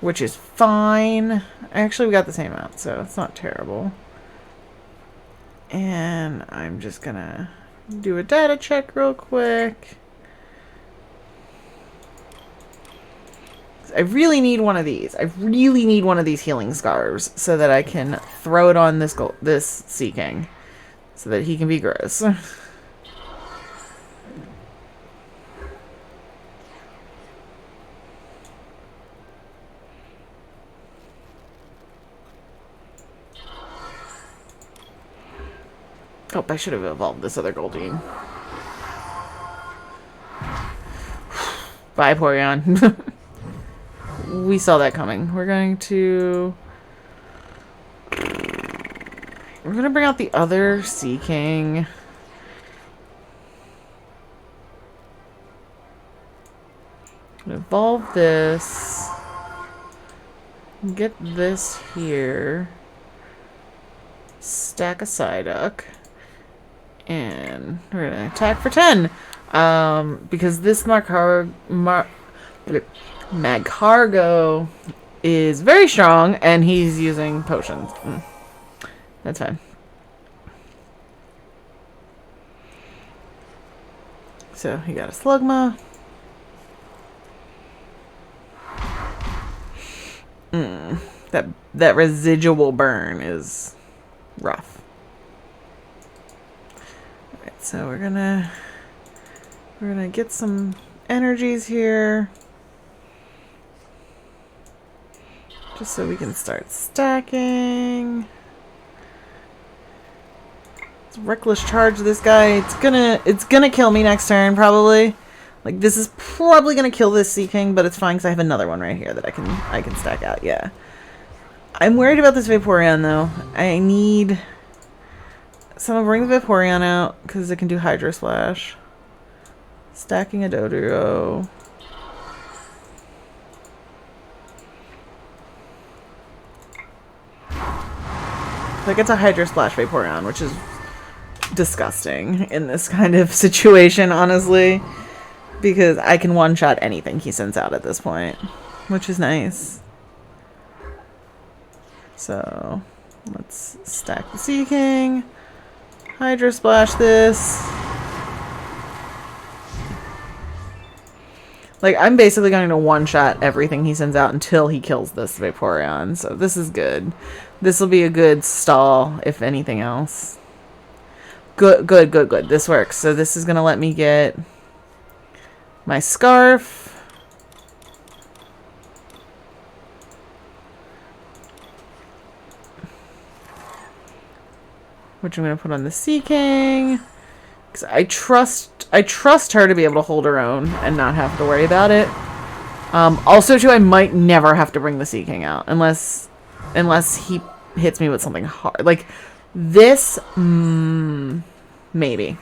which is fine. Actually, we got the same amount, so it's not terrible. And I'm just gonna do a data check real quick. I really need one of these. I really need one of these healing scarves so that I can throw it on this Sea King so that he can be gross. Oh, I should have evolved this other Goldeen. Bye, Porygon. We saw that coming. We're going to bring out the other Sea King. Evolve this. Get this here. Stack a Psyduck. And we're gonna attack for 10. Because this Magcargo is very strong, and he's using potions. That's fine. So he got a Slugma. That residual burn is rough. Alright, so we're gonna get some energies here. Just so we can start stacking. Let's reckless charge this guy. It's gonna kill me next turn, probably. Like, this is probably gonna kill this Sea King, but it's fine because I have another one right here that I can stack out. Yeah. I'm worried about this Vaporeon though. I need someone bring the Vaporeon out because it can do Hydro Slash. Stacking a Doduo. Like, it's a Hydro Splash Vaporeon, which is disgusting in this kind of situation, honestly. Because I can one-shot anything he sends out at this point, which is nice. So, let's stack the Sea King. Hydro Splash this. Like, I'm basically going to one-shot everything he sends out until he kills this Vaporeon. So this is good. This will be a good stall, if anything else. Good, good, good, good. This works. So this is going to let me get my Scarf. Which I'm going to put on the Sea King. Because I trust her to be able to hold her own and not have to worry about it. Also, too, I might never have to bring the Sea King out. Unless he hits me with something hard. Like, this, maybe.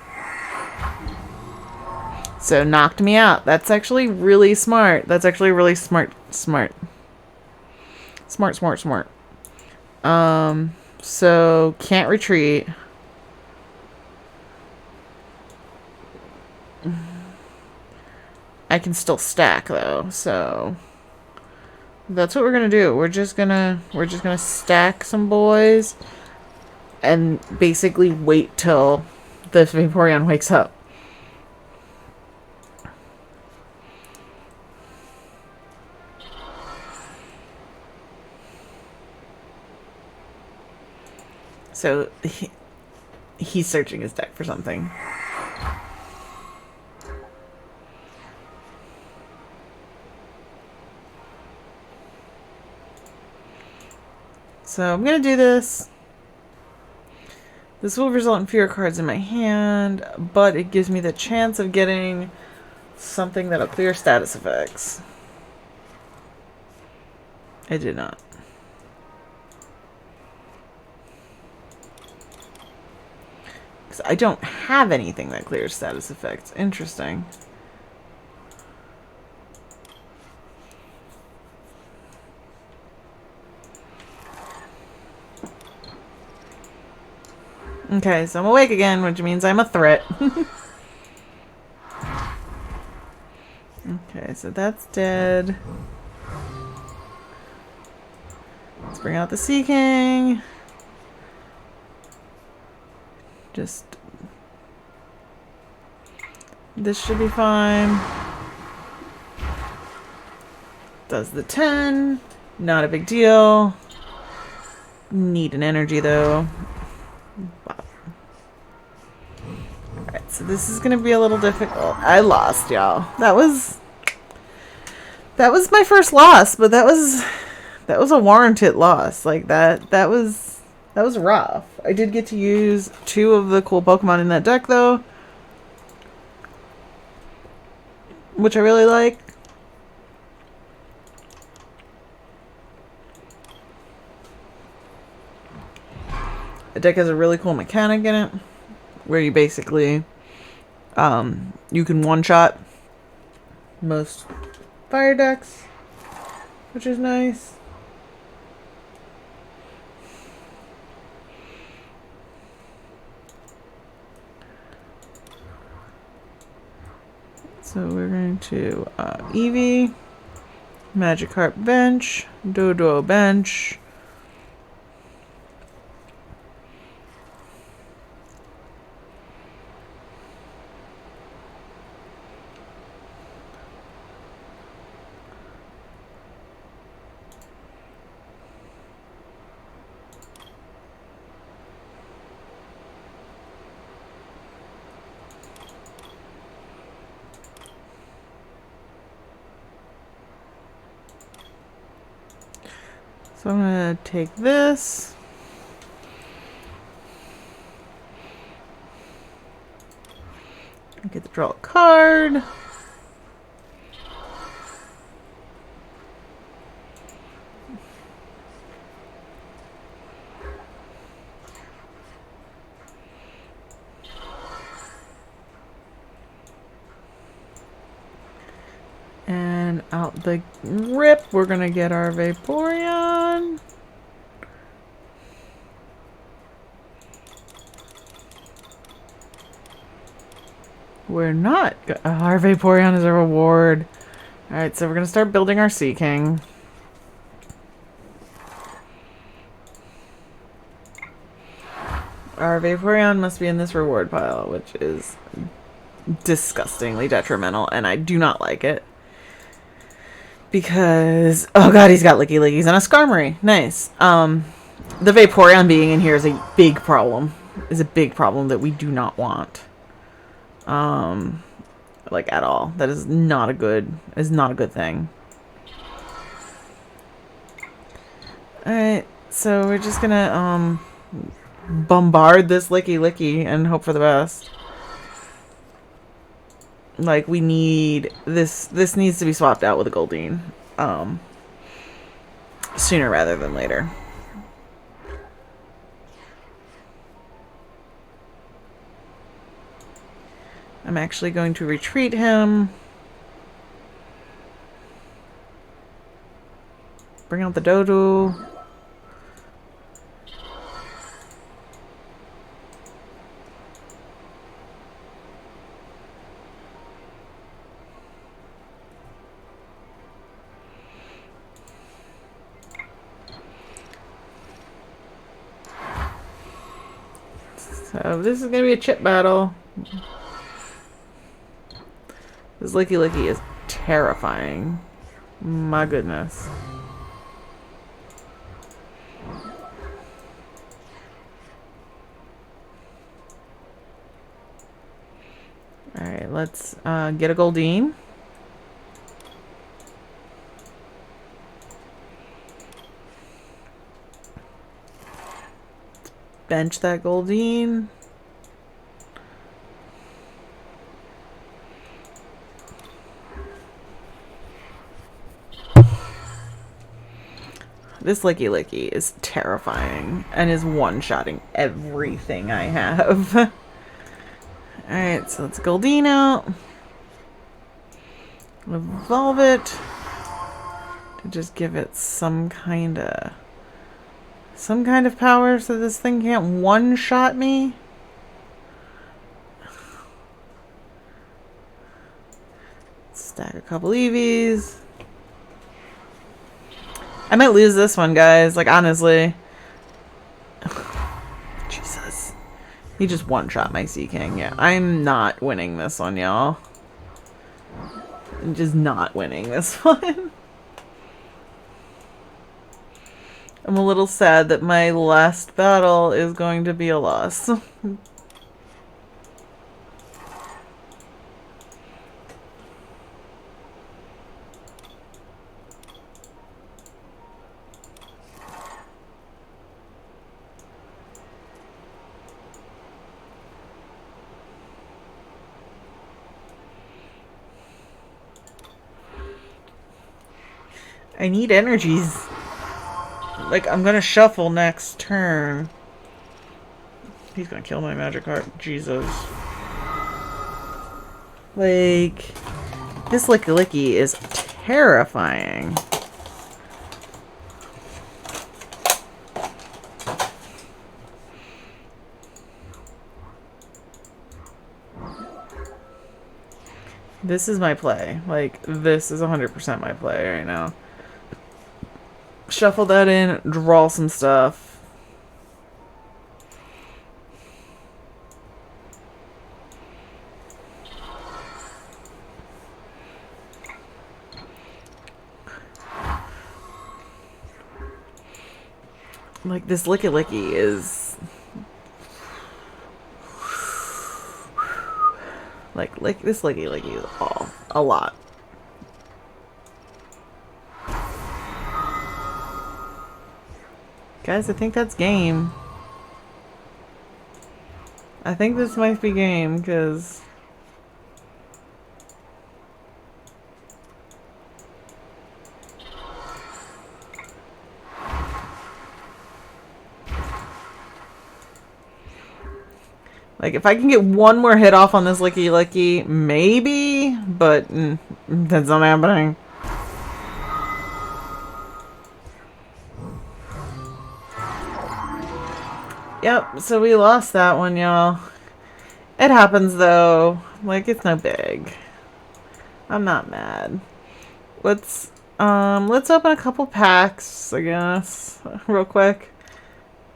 So, knocked me out. That's actually really smart. That's actually really smart. Smart. So, can't retreat. I can still stack though, so that's what we're gonna do. We're just gonna stack some boys and basically wait till the Vaporeon wakes up. So he's searching his deck for something. So I'm going to do this. This will result in fewer cards in my hand, but it gives me the chance of getting something that'll clear status effects. I did not. Because I don't have anything that clears status effects. Interesting. Okay, so I'm awake again, which means I'm a threat. Okay, so that's dead. Let's bring out the Sea King. Just... This should be fine. Does the 10. Not a big deal. Need an energy though. Alright, so this is gonna be a little difficult. I lost, y'all. That was my first loss, but that was a warranted loss. Like that was rough. I did get to use 2 of the cool Pokemon in that deck though, which I really like. The deck has a really cool mechanic in it, where you basically, you can one-shot most fire decks, which is nice. So we're going to Eevee, Magikarp bench, Dodo bench. So I'm going to take this. Get to draw a card. And out the rip, we're going to get our Vaporeon. We're not. Our Vaporeon is a reward. Alright, so we're going to start building our Sea King. Our Vaporeon must be in this reward pile, which is disgustingly detrimental, and I do not like it. Because, oh god, he's got Licky Lickies and a Skarmory. Nice. The Vaporeon being in here is a big problem. Is a big problem that we do not want. Like at all. That is not a good thing. Alright, so we're just gonna bombard this Licky Licky and hope for the best. Like, we need this needs to be swapped out with a Goldeen sooner rather than later. I'm actually going to retreat him. Bring out the Dodo. So this is going to be a chip battle. This Licky Licky is terrifying. My goodness. Alright, let's get a Goldeen. Bench that Goldeen. This Licky Licky is terrifying and is one-shotting everything I have. Alright, so let's Goldeen out. Evolve it to just give it some kind of power so this thing can't one-shot me. Stack a couple Eevees. I might lose this one, guys. Like, honestly. Jesus. He just one-shot my Sea King. Yeah, I'm not winning this one, y'all. I'm just not winning this one. I'm a little sad that my last battle is going to be a loss. I need energies. Like, I'm gonna shuffle next turn. He's gonna kill my magic card. Jesus. Like, this Licky Licky is terrifying. This is my play. Like, this is 100% my play right now. Shuffle that in, draw some stuff. Like, this Licky Licky is... Like, this Licky Licky is all a lot. Guys, I think that's game. I think this might be game, because... Like, if I can get one more hit off on this Licky Licky, maybe, but that's not happening. Yep, so we lost that one, y'all. It happens, though. Like, it's no big. I'm not mad. Let's open a couple packs, I guess, real quick.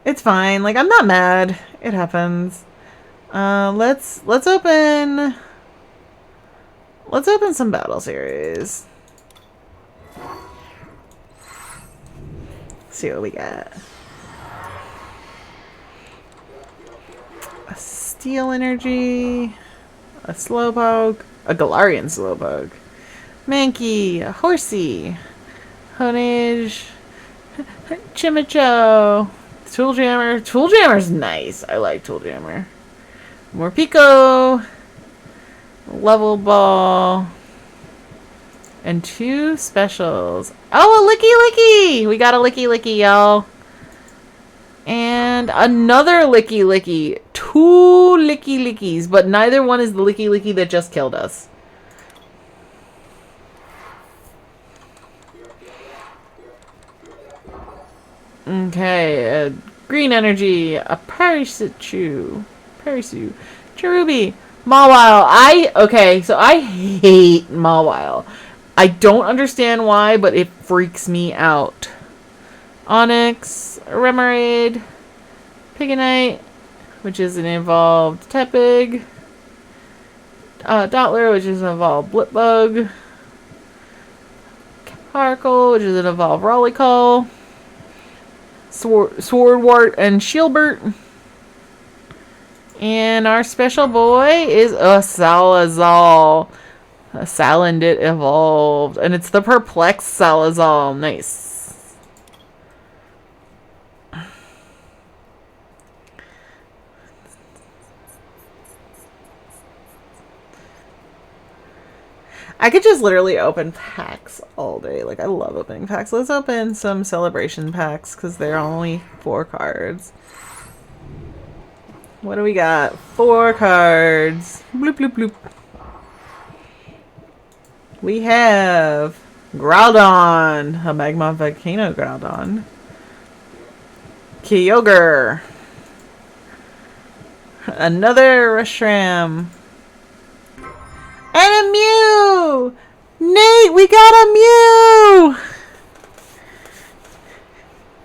It's fine. Like, I'm not mad. It happens. Let's open some battle series. See what we got. A Steel Energy, a Slowpoke, a Galarian Slowpoke, Mankey, a Horsey, Honage, Chimicho, Tool Jammer. Tool Jammer's nice. I like Tool Jammer. More Pico, Level Ball, and 2 specials. Oh, a Licky Licky! We got a Licky Licky, y'all. And another Licky Licky. 2 Licky Lickies, but neither one is the Licky Licky that just killed us. Okay, Green Energy, a Parasitchu, Cherubi, Mawile. Okay, so I hate Mawile. I don't understand why, but it freaks me out. Onyx, Remoraid, Pigonite, which is an evolved Tepig, Dottler, which is an evolved Blipbug, Harkle, which is an evolved Rollicall, Swordwart and Shieldbert. And our special boy is a Salazar. A Salandit evolved. And it's the Perplexed Salazar. Nice. I could just literally open packs all day. Like, I love opening packs. Let's open some celebration packs because they're only 4 cards. What do we got? 4 cards. Bloop, bloop, bloop. We have Groudon, a Magma Volcano Groudon. Kyogre. Another Reshiram. And a Mew! Nate, we got a Mew!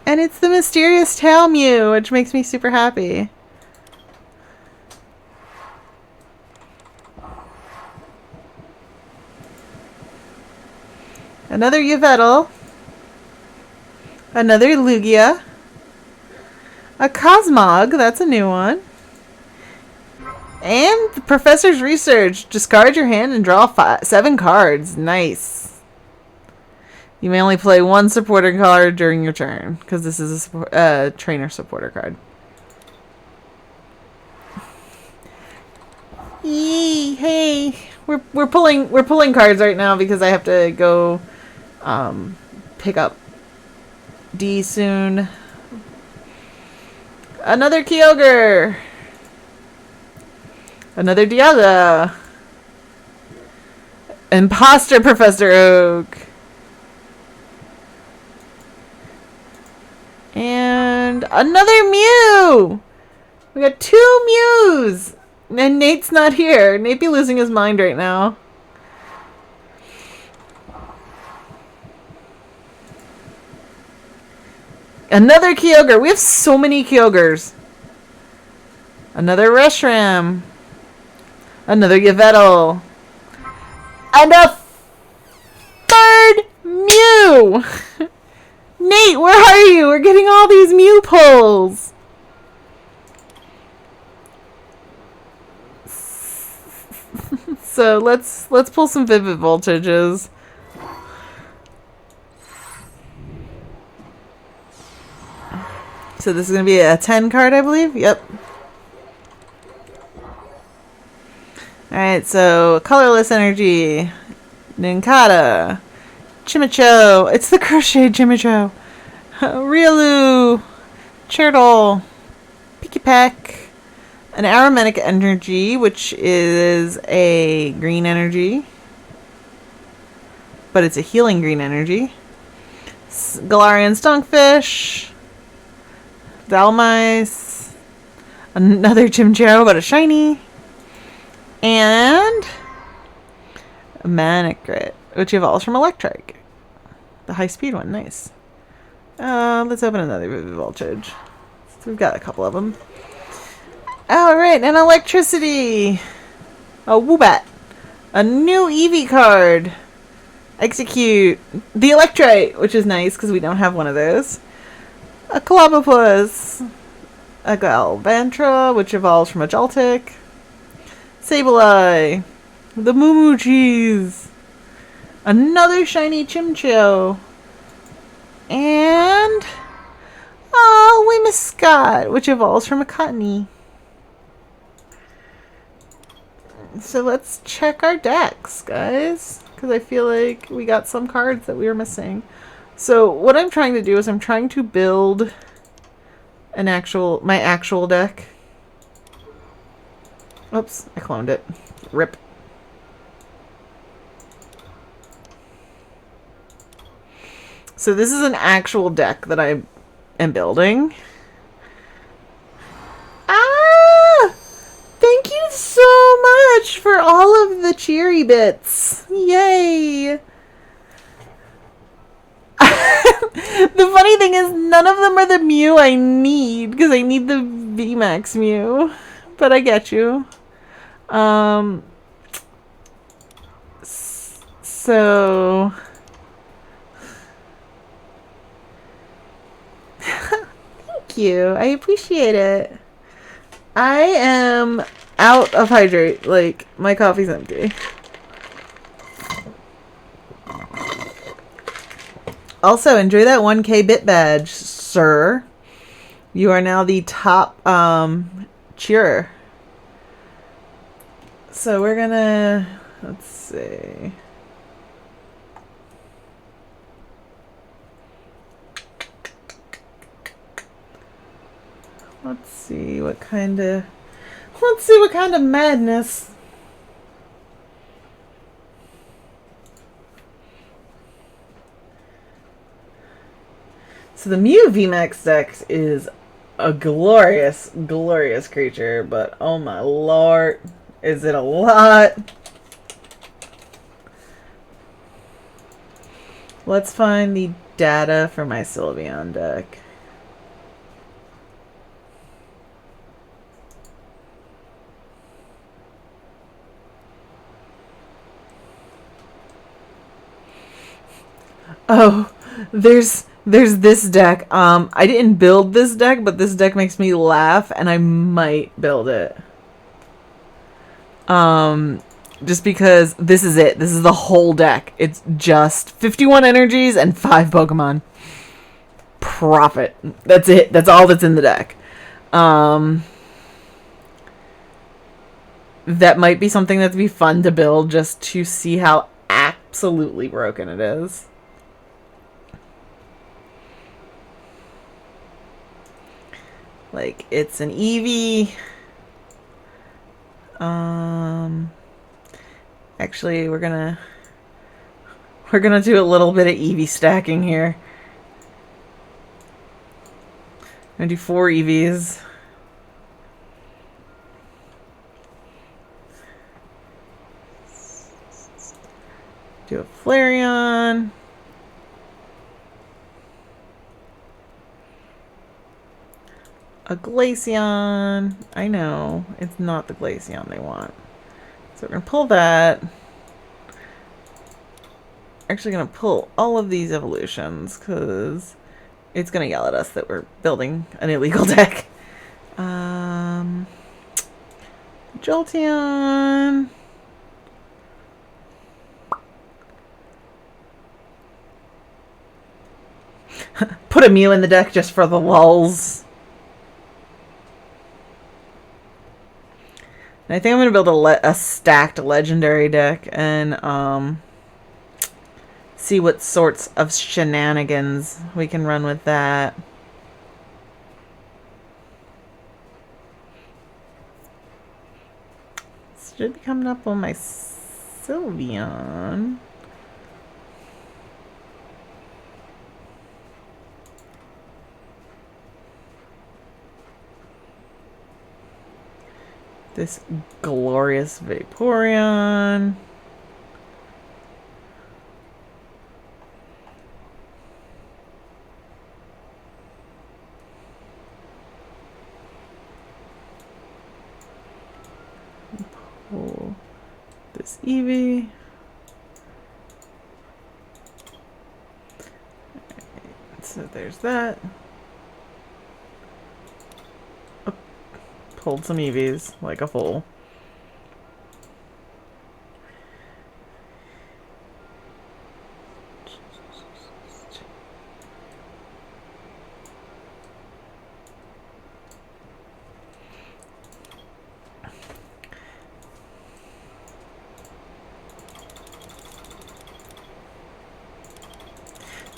And it's the Mysterious Tail Mew, which makes me super happy. Another Yveltal. Another Lugia. A Cosmog. That's a new one. And the Professor's Research. Discard your hand and draw 7 cards. Nice. You may only play 1 supporter card during your turn, because this is a trainer supporter card. Yee, hey, we're pulling cards right now because I have to go pick up D soon. Another Kyogre. Another Dialga. Imposter Professor Oak. And another Mew. We got 2 Mews. And Nate's not here. Nate be losing his mind right now. Another Kyogre. We have so many Kyogres. Another Reshiram. Another Yveltal. And a 3rd Mew. Nate, where are you? We're getting all these Mew pulls. So let's pull some Vivid Voltages. So this is going to be a 10 card, I believe. Yep. Alright, so Colorless Energy. Nincada. Chimicho. It's the Crochet Chimicho. Riolu. Chirtle. Pikipek. An Aromatic Energy, which is a green energy. But it's a healing green energy. Galarian Stonkfish. Dalmice. Another Chimcharo, but a shiny. And a Manecrit, which evolves from Electrike. The high speed one, nice. Let's open another Vivid Voltage. So we've got a couple of them. Alright, and Electricity. A Woobat. A new Eevee card. Execute. The Electrite, which is nice because we don't have one of those. A Clobbopus. A Galvantra, which evolves from a Joltik. Sableye. The Moo Cheese. Another shiny Chimchio. And Whimsicott, which evolves from a Cottony. So let's check our decks, guys, because I feel like we got some cards that we were missing. So what I'm trying to do is I'm trying to build my actual deck. Oops, I cloned it. Rip. So this is an actual deck that I am building. Thank you so much for all of the cheery bits. Yay! The funny thing is none of them are the Mew I need because I need the VMAX Mew. But I get you. So thank you. I appreciate it. I am out of hydrate. Like, my coffee's empty. Also, enjoy that 1K bit badge, sir. You are now the top cheerer. So we're gonna, let's see. Let's see what kind of madness. So the Mew VMAX deck is a glorious, glorious creature, but oh my lord, is it a lot? Let's find the data for my Sylveon deck. Oh, there's this deck. I didn't build this deck, but this deck makes me laugh, and I might build it. Just because this is it. This is the whole deck. It's just 51 energies and 5 Pokemon. Profit. That's it. That's all that's in the deck. That might be something that'd be fun to build just to see how absolutely broken it is. Like, it's an Eevee. Actually, we're gonna do a little bit of Eevee stacking here. I'm gonna do 4 Eevees. Do a Flareon. A Glaceon. I know, it's not the Glaceon they want. So we're going to pull that. Actually going to pull all of these evolutions because it's going to yell at us that we're building an illegal deck. Jolteon. Put a Mew in the deck just for the lulz. And I think I'm going to build a stacked legendary deck and see what sorts of shenanigans we can run with that. This should be coming up on my Sylveon. This glorious Vaporeon. Pull this Eevee. So there's that. Pulled some Eevees like a fool.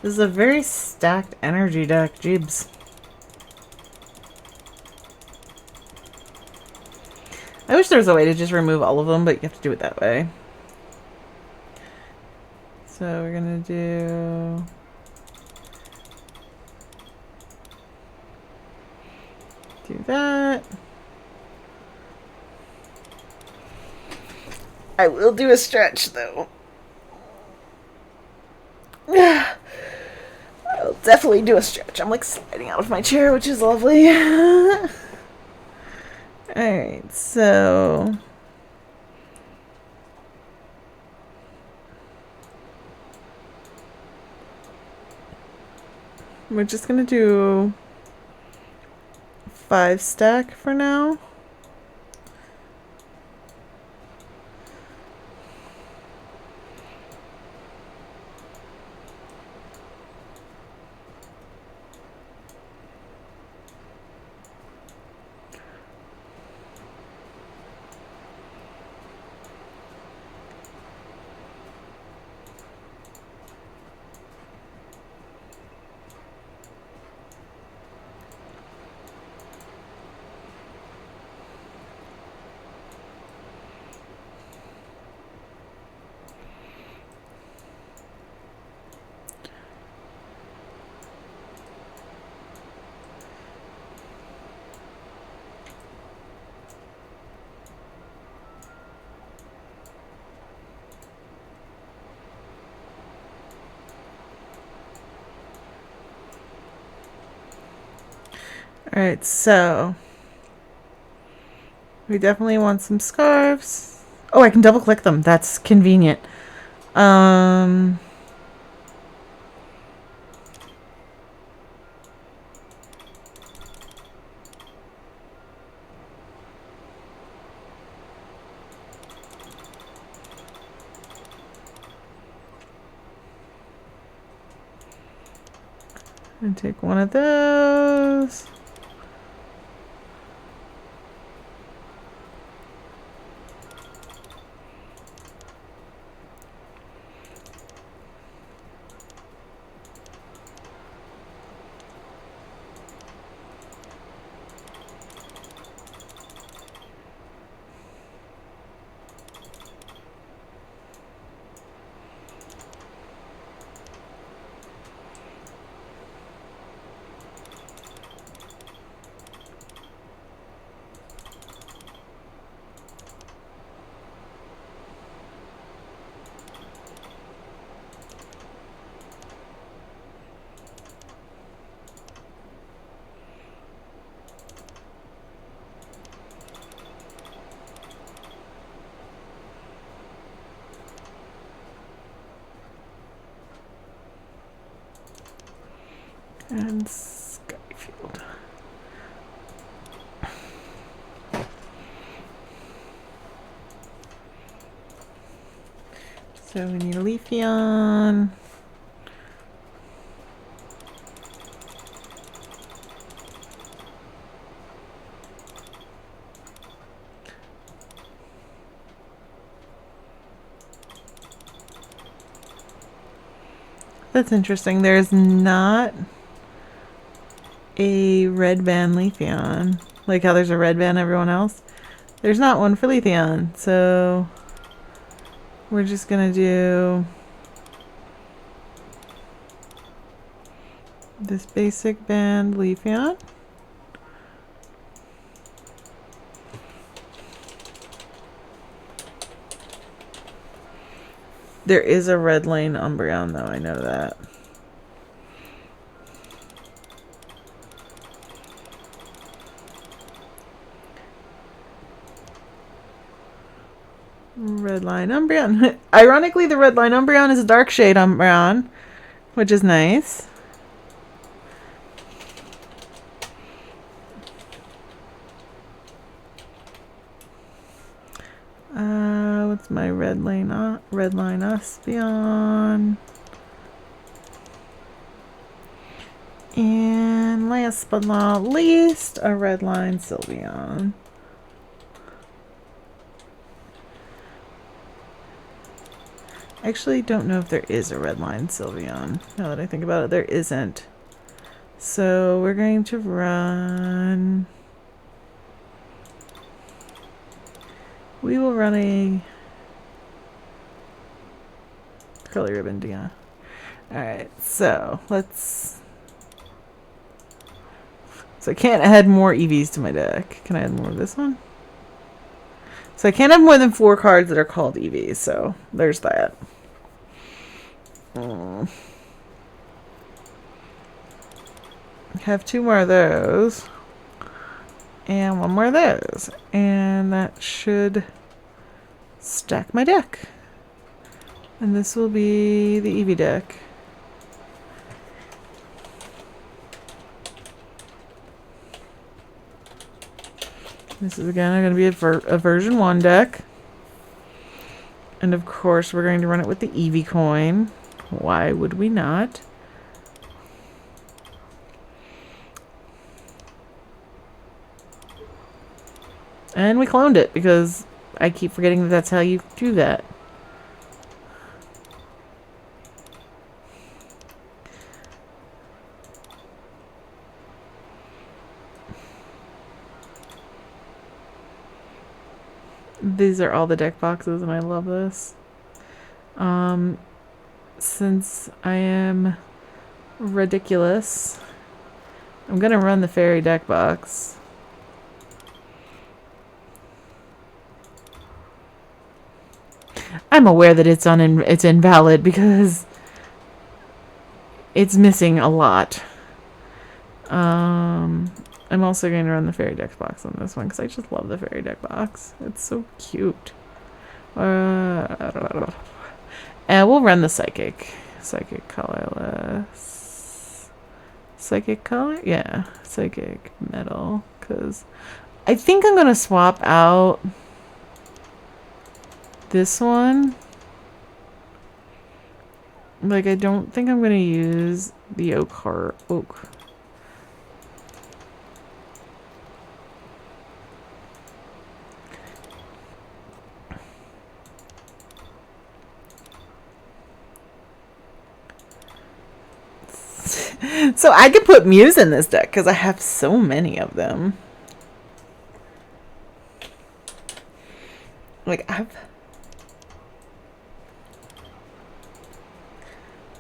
This is a very stacked energy deck, Jeebs. I wish there was a way to just remove all of them, but you have to do it that way. So we're gonna do that. I will do a stretch though. I'll definitely do a stretch. I'm like sliding out of my chair, which is lovely. Alright, so we're just gonna do 5 stack for now. Alright, so we definitely want some scarves. Oh, I can double click them. That's convenient. And take one of those. And Skyfield. So we need a Leafeon. That's interesting. There's not a red band Leafeon. Like how there's a red band everyone else. There's not one for Leafeon. So we're just gonna do this basic band Leafeon. There is a red lane Umbreon though, I know that. Red line Umbreon. Ironically, the red line Umbreon is a dark shade Umbreon, which is nice. What's my red line Espeon? And last but not least, a red line Sylveon. I actually don't know if there is a red line Sylveon. Now that I think about it, there isn't. So we're going to run... We will run a curly ribbon, yeah. Alright, so let's... So I can't add more EVs to my deck. Can I add more of this one? So I can't have more than 4 cards that are called EVs, so there's that. Have 2 more of those. And 1 more of those. And that should stack my deck. And this will be the Eevee deck. This is again going to be a version 1 deck. And of course we're going to run it with the Eevee coin. Why would we not? And we cloned it because I keep forgetting that that's how you do that. These are all the deck boxes and I love this. Since I am ridiculous, I'm gonna run the fairy deck box. I'm aware that it's invalid because it's missing a lot. I'm also going to run the fairy deck box on this one because I just love the fairy deck box. It's so cute. And we'll run the psychic colorless. Psychic color? Yeah, psychic metal. Because I think I'm going to swap out this one. Like, I don't think I'm going to use The oak heart. Oak. So I could put Muse in this deck because I have so many of them. Like I'm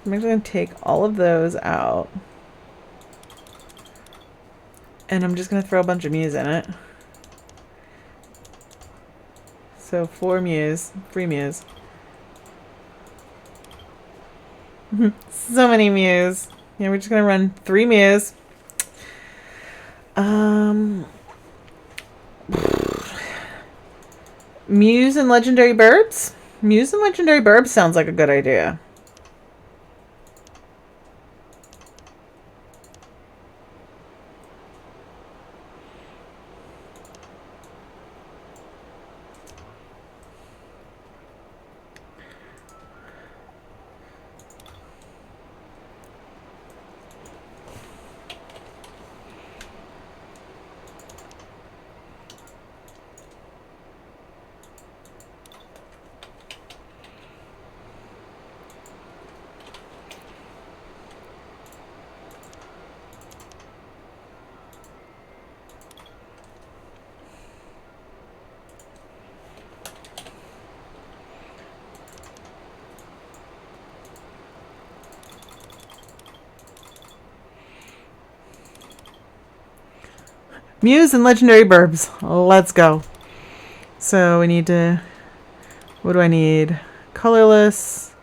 actually gonna take all of those out. And I'm just gonna throw a bunch of Muse in it. So 4 Muse, 3 Muse. So many Muse. Yeah, we're just gonna run 3 Muse. Muse and Legendary Burbs? Muse and Legendary Burbs sounds like a good idea. Muse and Legendary Burbs. Let's go. So we need to... What do I need? Colorless.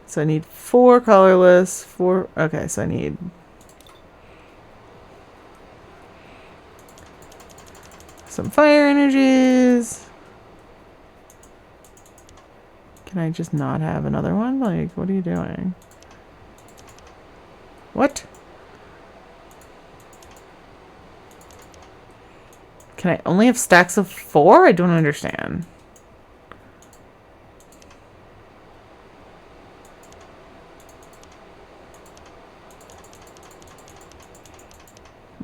So I need 4 colorless. 4... Okay, so I need... some fire energies. Can I just not have another one? Like, what are you doing? What? Can I only have stacks of 4? I don't understand.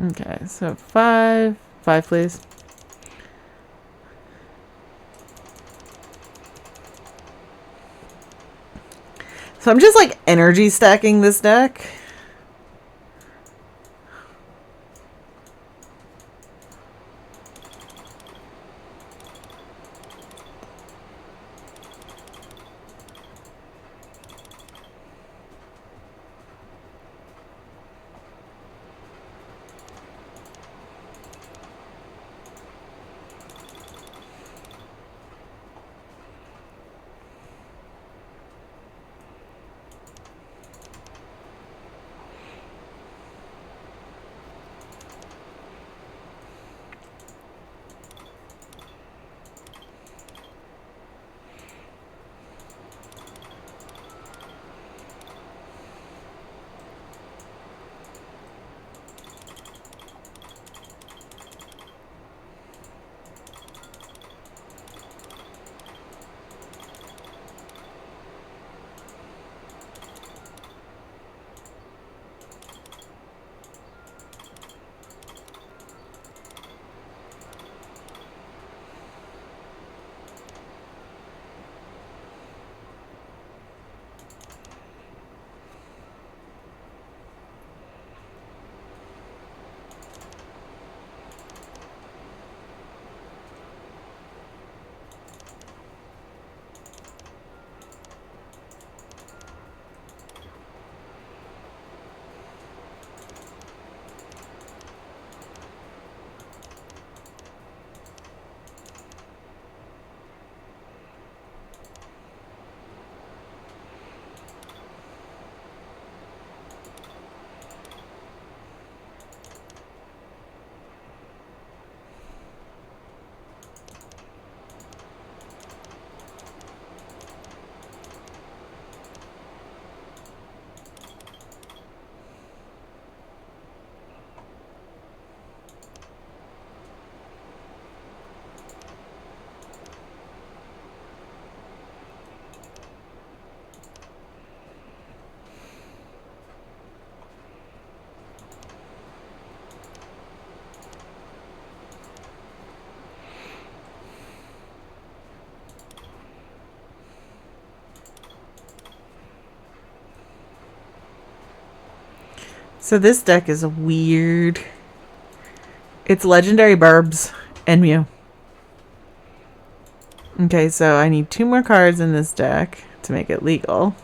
Okay, so 5. 5, please. So I'm just like energy stacking this deck. So this deck is weird. It's legendary Burbs and Mew. Okay, so I need 2 more cards in this deck to make it legal.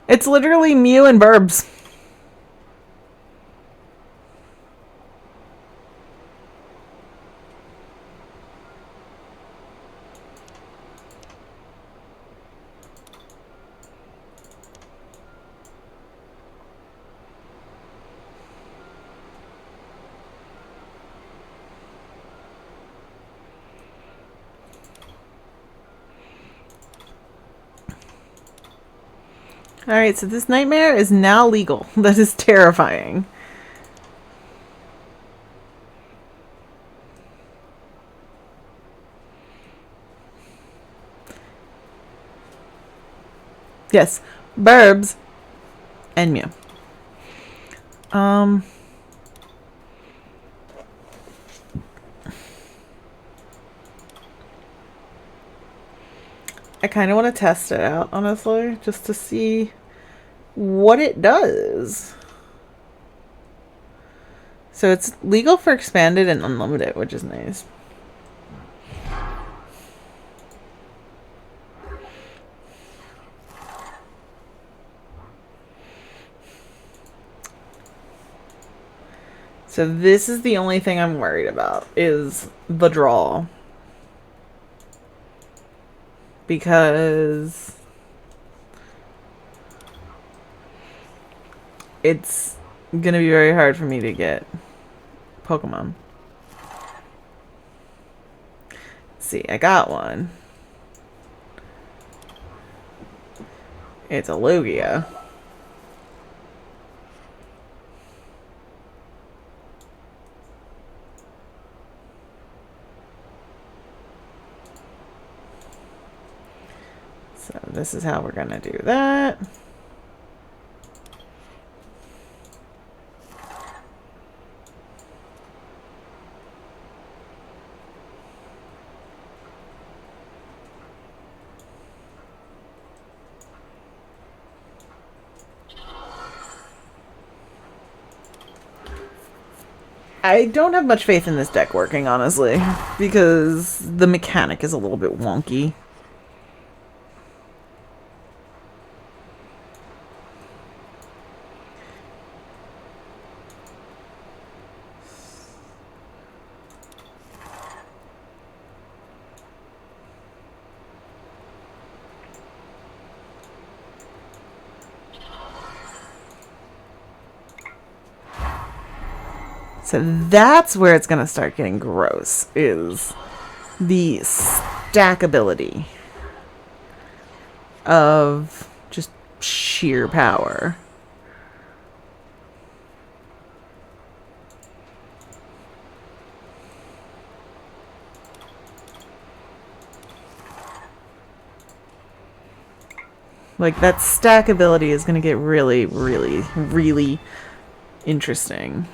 It's literally Mew and Burbs. Alright, so this nightmare is now legal. That is terrifying. Yes, Burbs and Mew. I kind of want to test it out, honestly, just to see what it does. So it's legal for expanded and unlimited, which is nice. So this is the only thing I'm worried about, is the draw. Because it's gonna be very hard for me to get Pokemon. Let's see, I got one. It's a Lugia. So this is how we're gonna do that. I don't have much faith in this deck working, honestly, because the mechanic is a little bit wonky. So that's where it's going to start getting gross, is the stackability of just sheer power. Like, that stackability is going to get really, really, really interesting.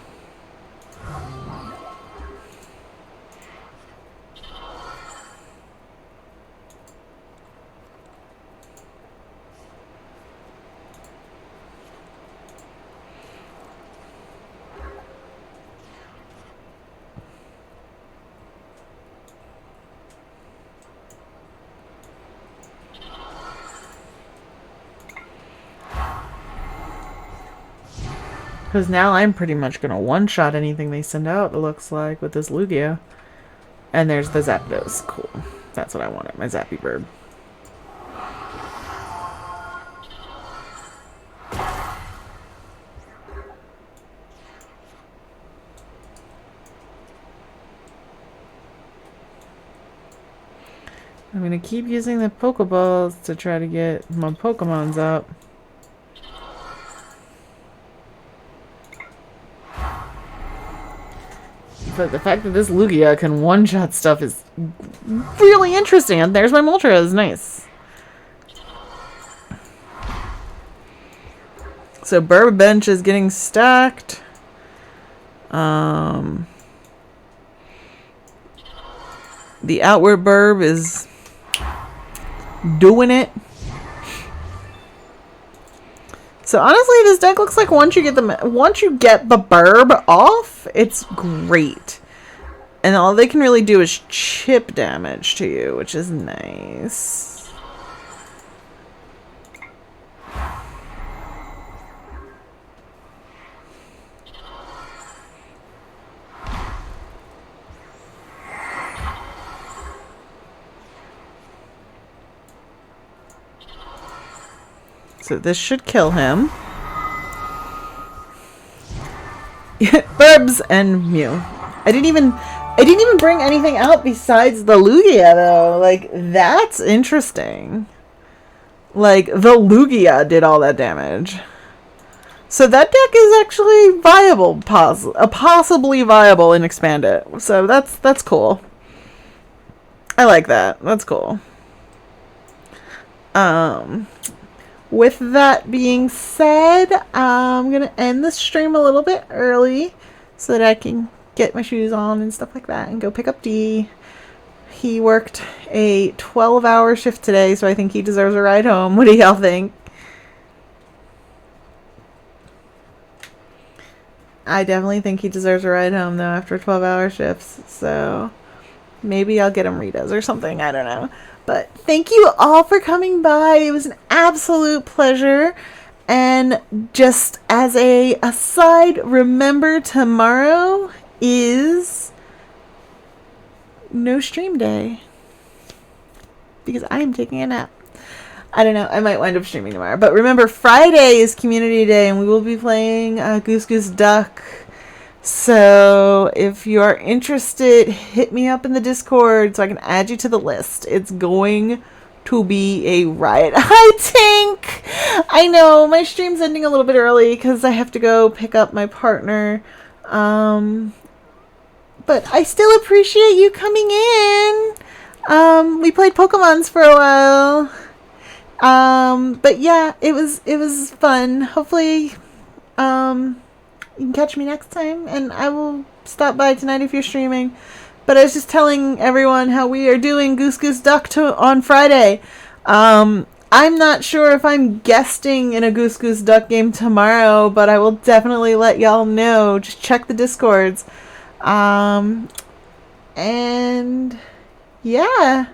Because now I'm pretty much going to one-shot anything they send out, it looks like, with this Lugia. And there's the Zapdos. Cool. That's what I wanted, my Zappy Bird. I'm going to keep using the Pokeballs to try to get my Pokemons up. But the fact that this Lugia can one-shot stuff is really interesting. And there's my Moltres. Nice. So Burb bench is getting stacked. The outward Burb is doing it. So honestly, this deck looks like once you get the Burb off, it's great. And all they can really do is chip damage to you, which is nice. So this should kill him. Burbs and Mew. I didn't even bring anything out besides the Lugia though. Like, that's interesting. Like, the Lugia did all that damage. So that deck is actually viable, possibly viable in Expanded. So that's cool. I like that. That's cool. With that being said, I'm going to end the stream a little bit early so that I can get my shoes on and stuff like that and go pick up D. He worked a 12-hour shift today, so I think he deserves a ride home. What do y'all think? I definitely think he deserves a ride home, though, after 12-hour shifts. So maybe I'll get him Ritas or something. I don't know. But thank you all for coming by. It was an absolute pleasure. And just as a aside, remember tomorrow is no stream day. Because I am taking a nap. I don't know. I might wind up streaming tomorrow. But remember, Friday is Community Day. And we will be playing Goose Goose Duck. So if you are interested, hit me up in the Discord so I can add you to the list. It's going to be a riot. Hi, Tink! I know, my stream's ending a little bit early because I have to go pick up my partner. But I still appreciate you coming in. We played Pokemons for a while. But yeah, it was fun. Hopefully, you can catch me next time, and I will stop by tonight if you're streaming. But I was just telling everyone how we are doing Goose Goose Duck on Friday. I'm not sure if I'm guesting in a Goose Goose Duck game tomorrow, but I will definitely let y'all know. Just check the Discords. And yeah,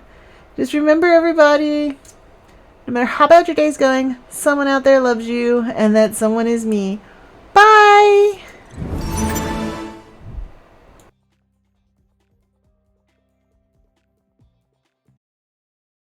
just remember, everybody, no matter how bad your day's going, someone out there loves you, and that someone is me. Bye!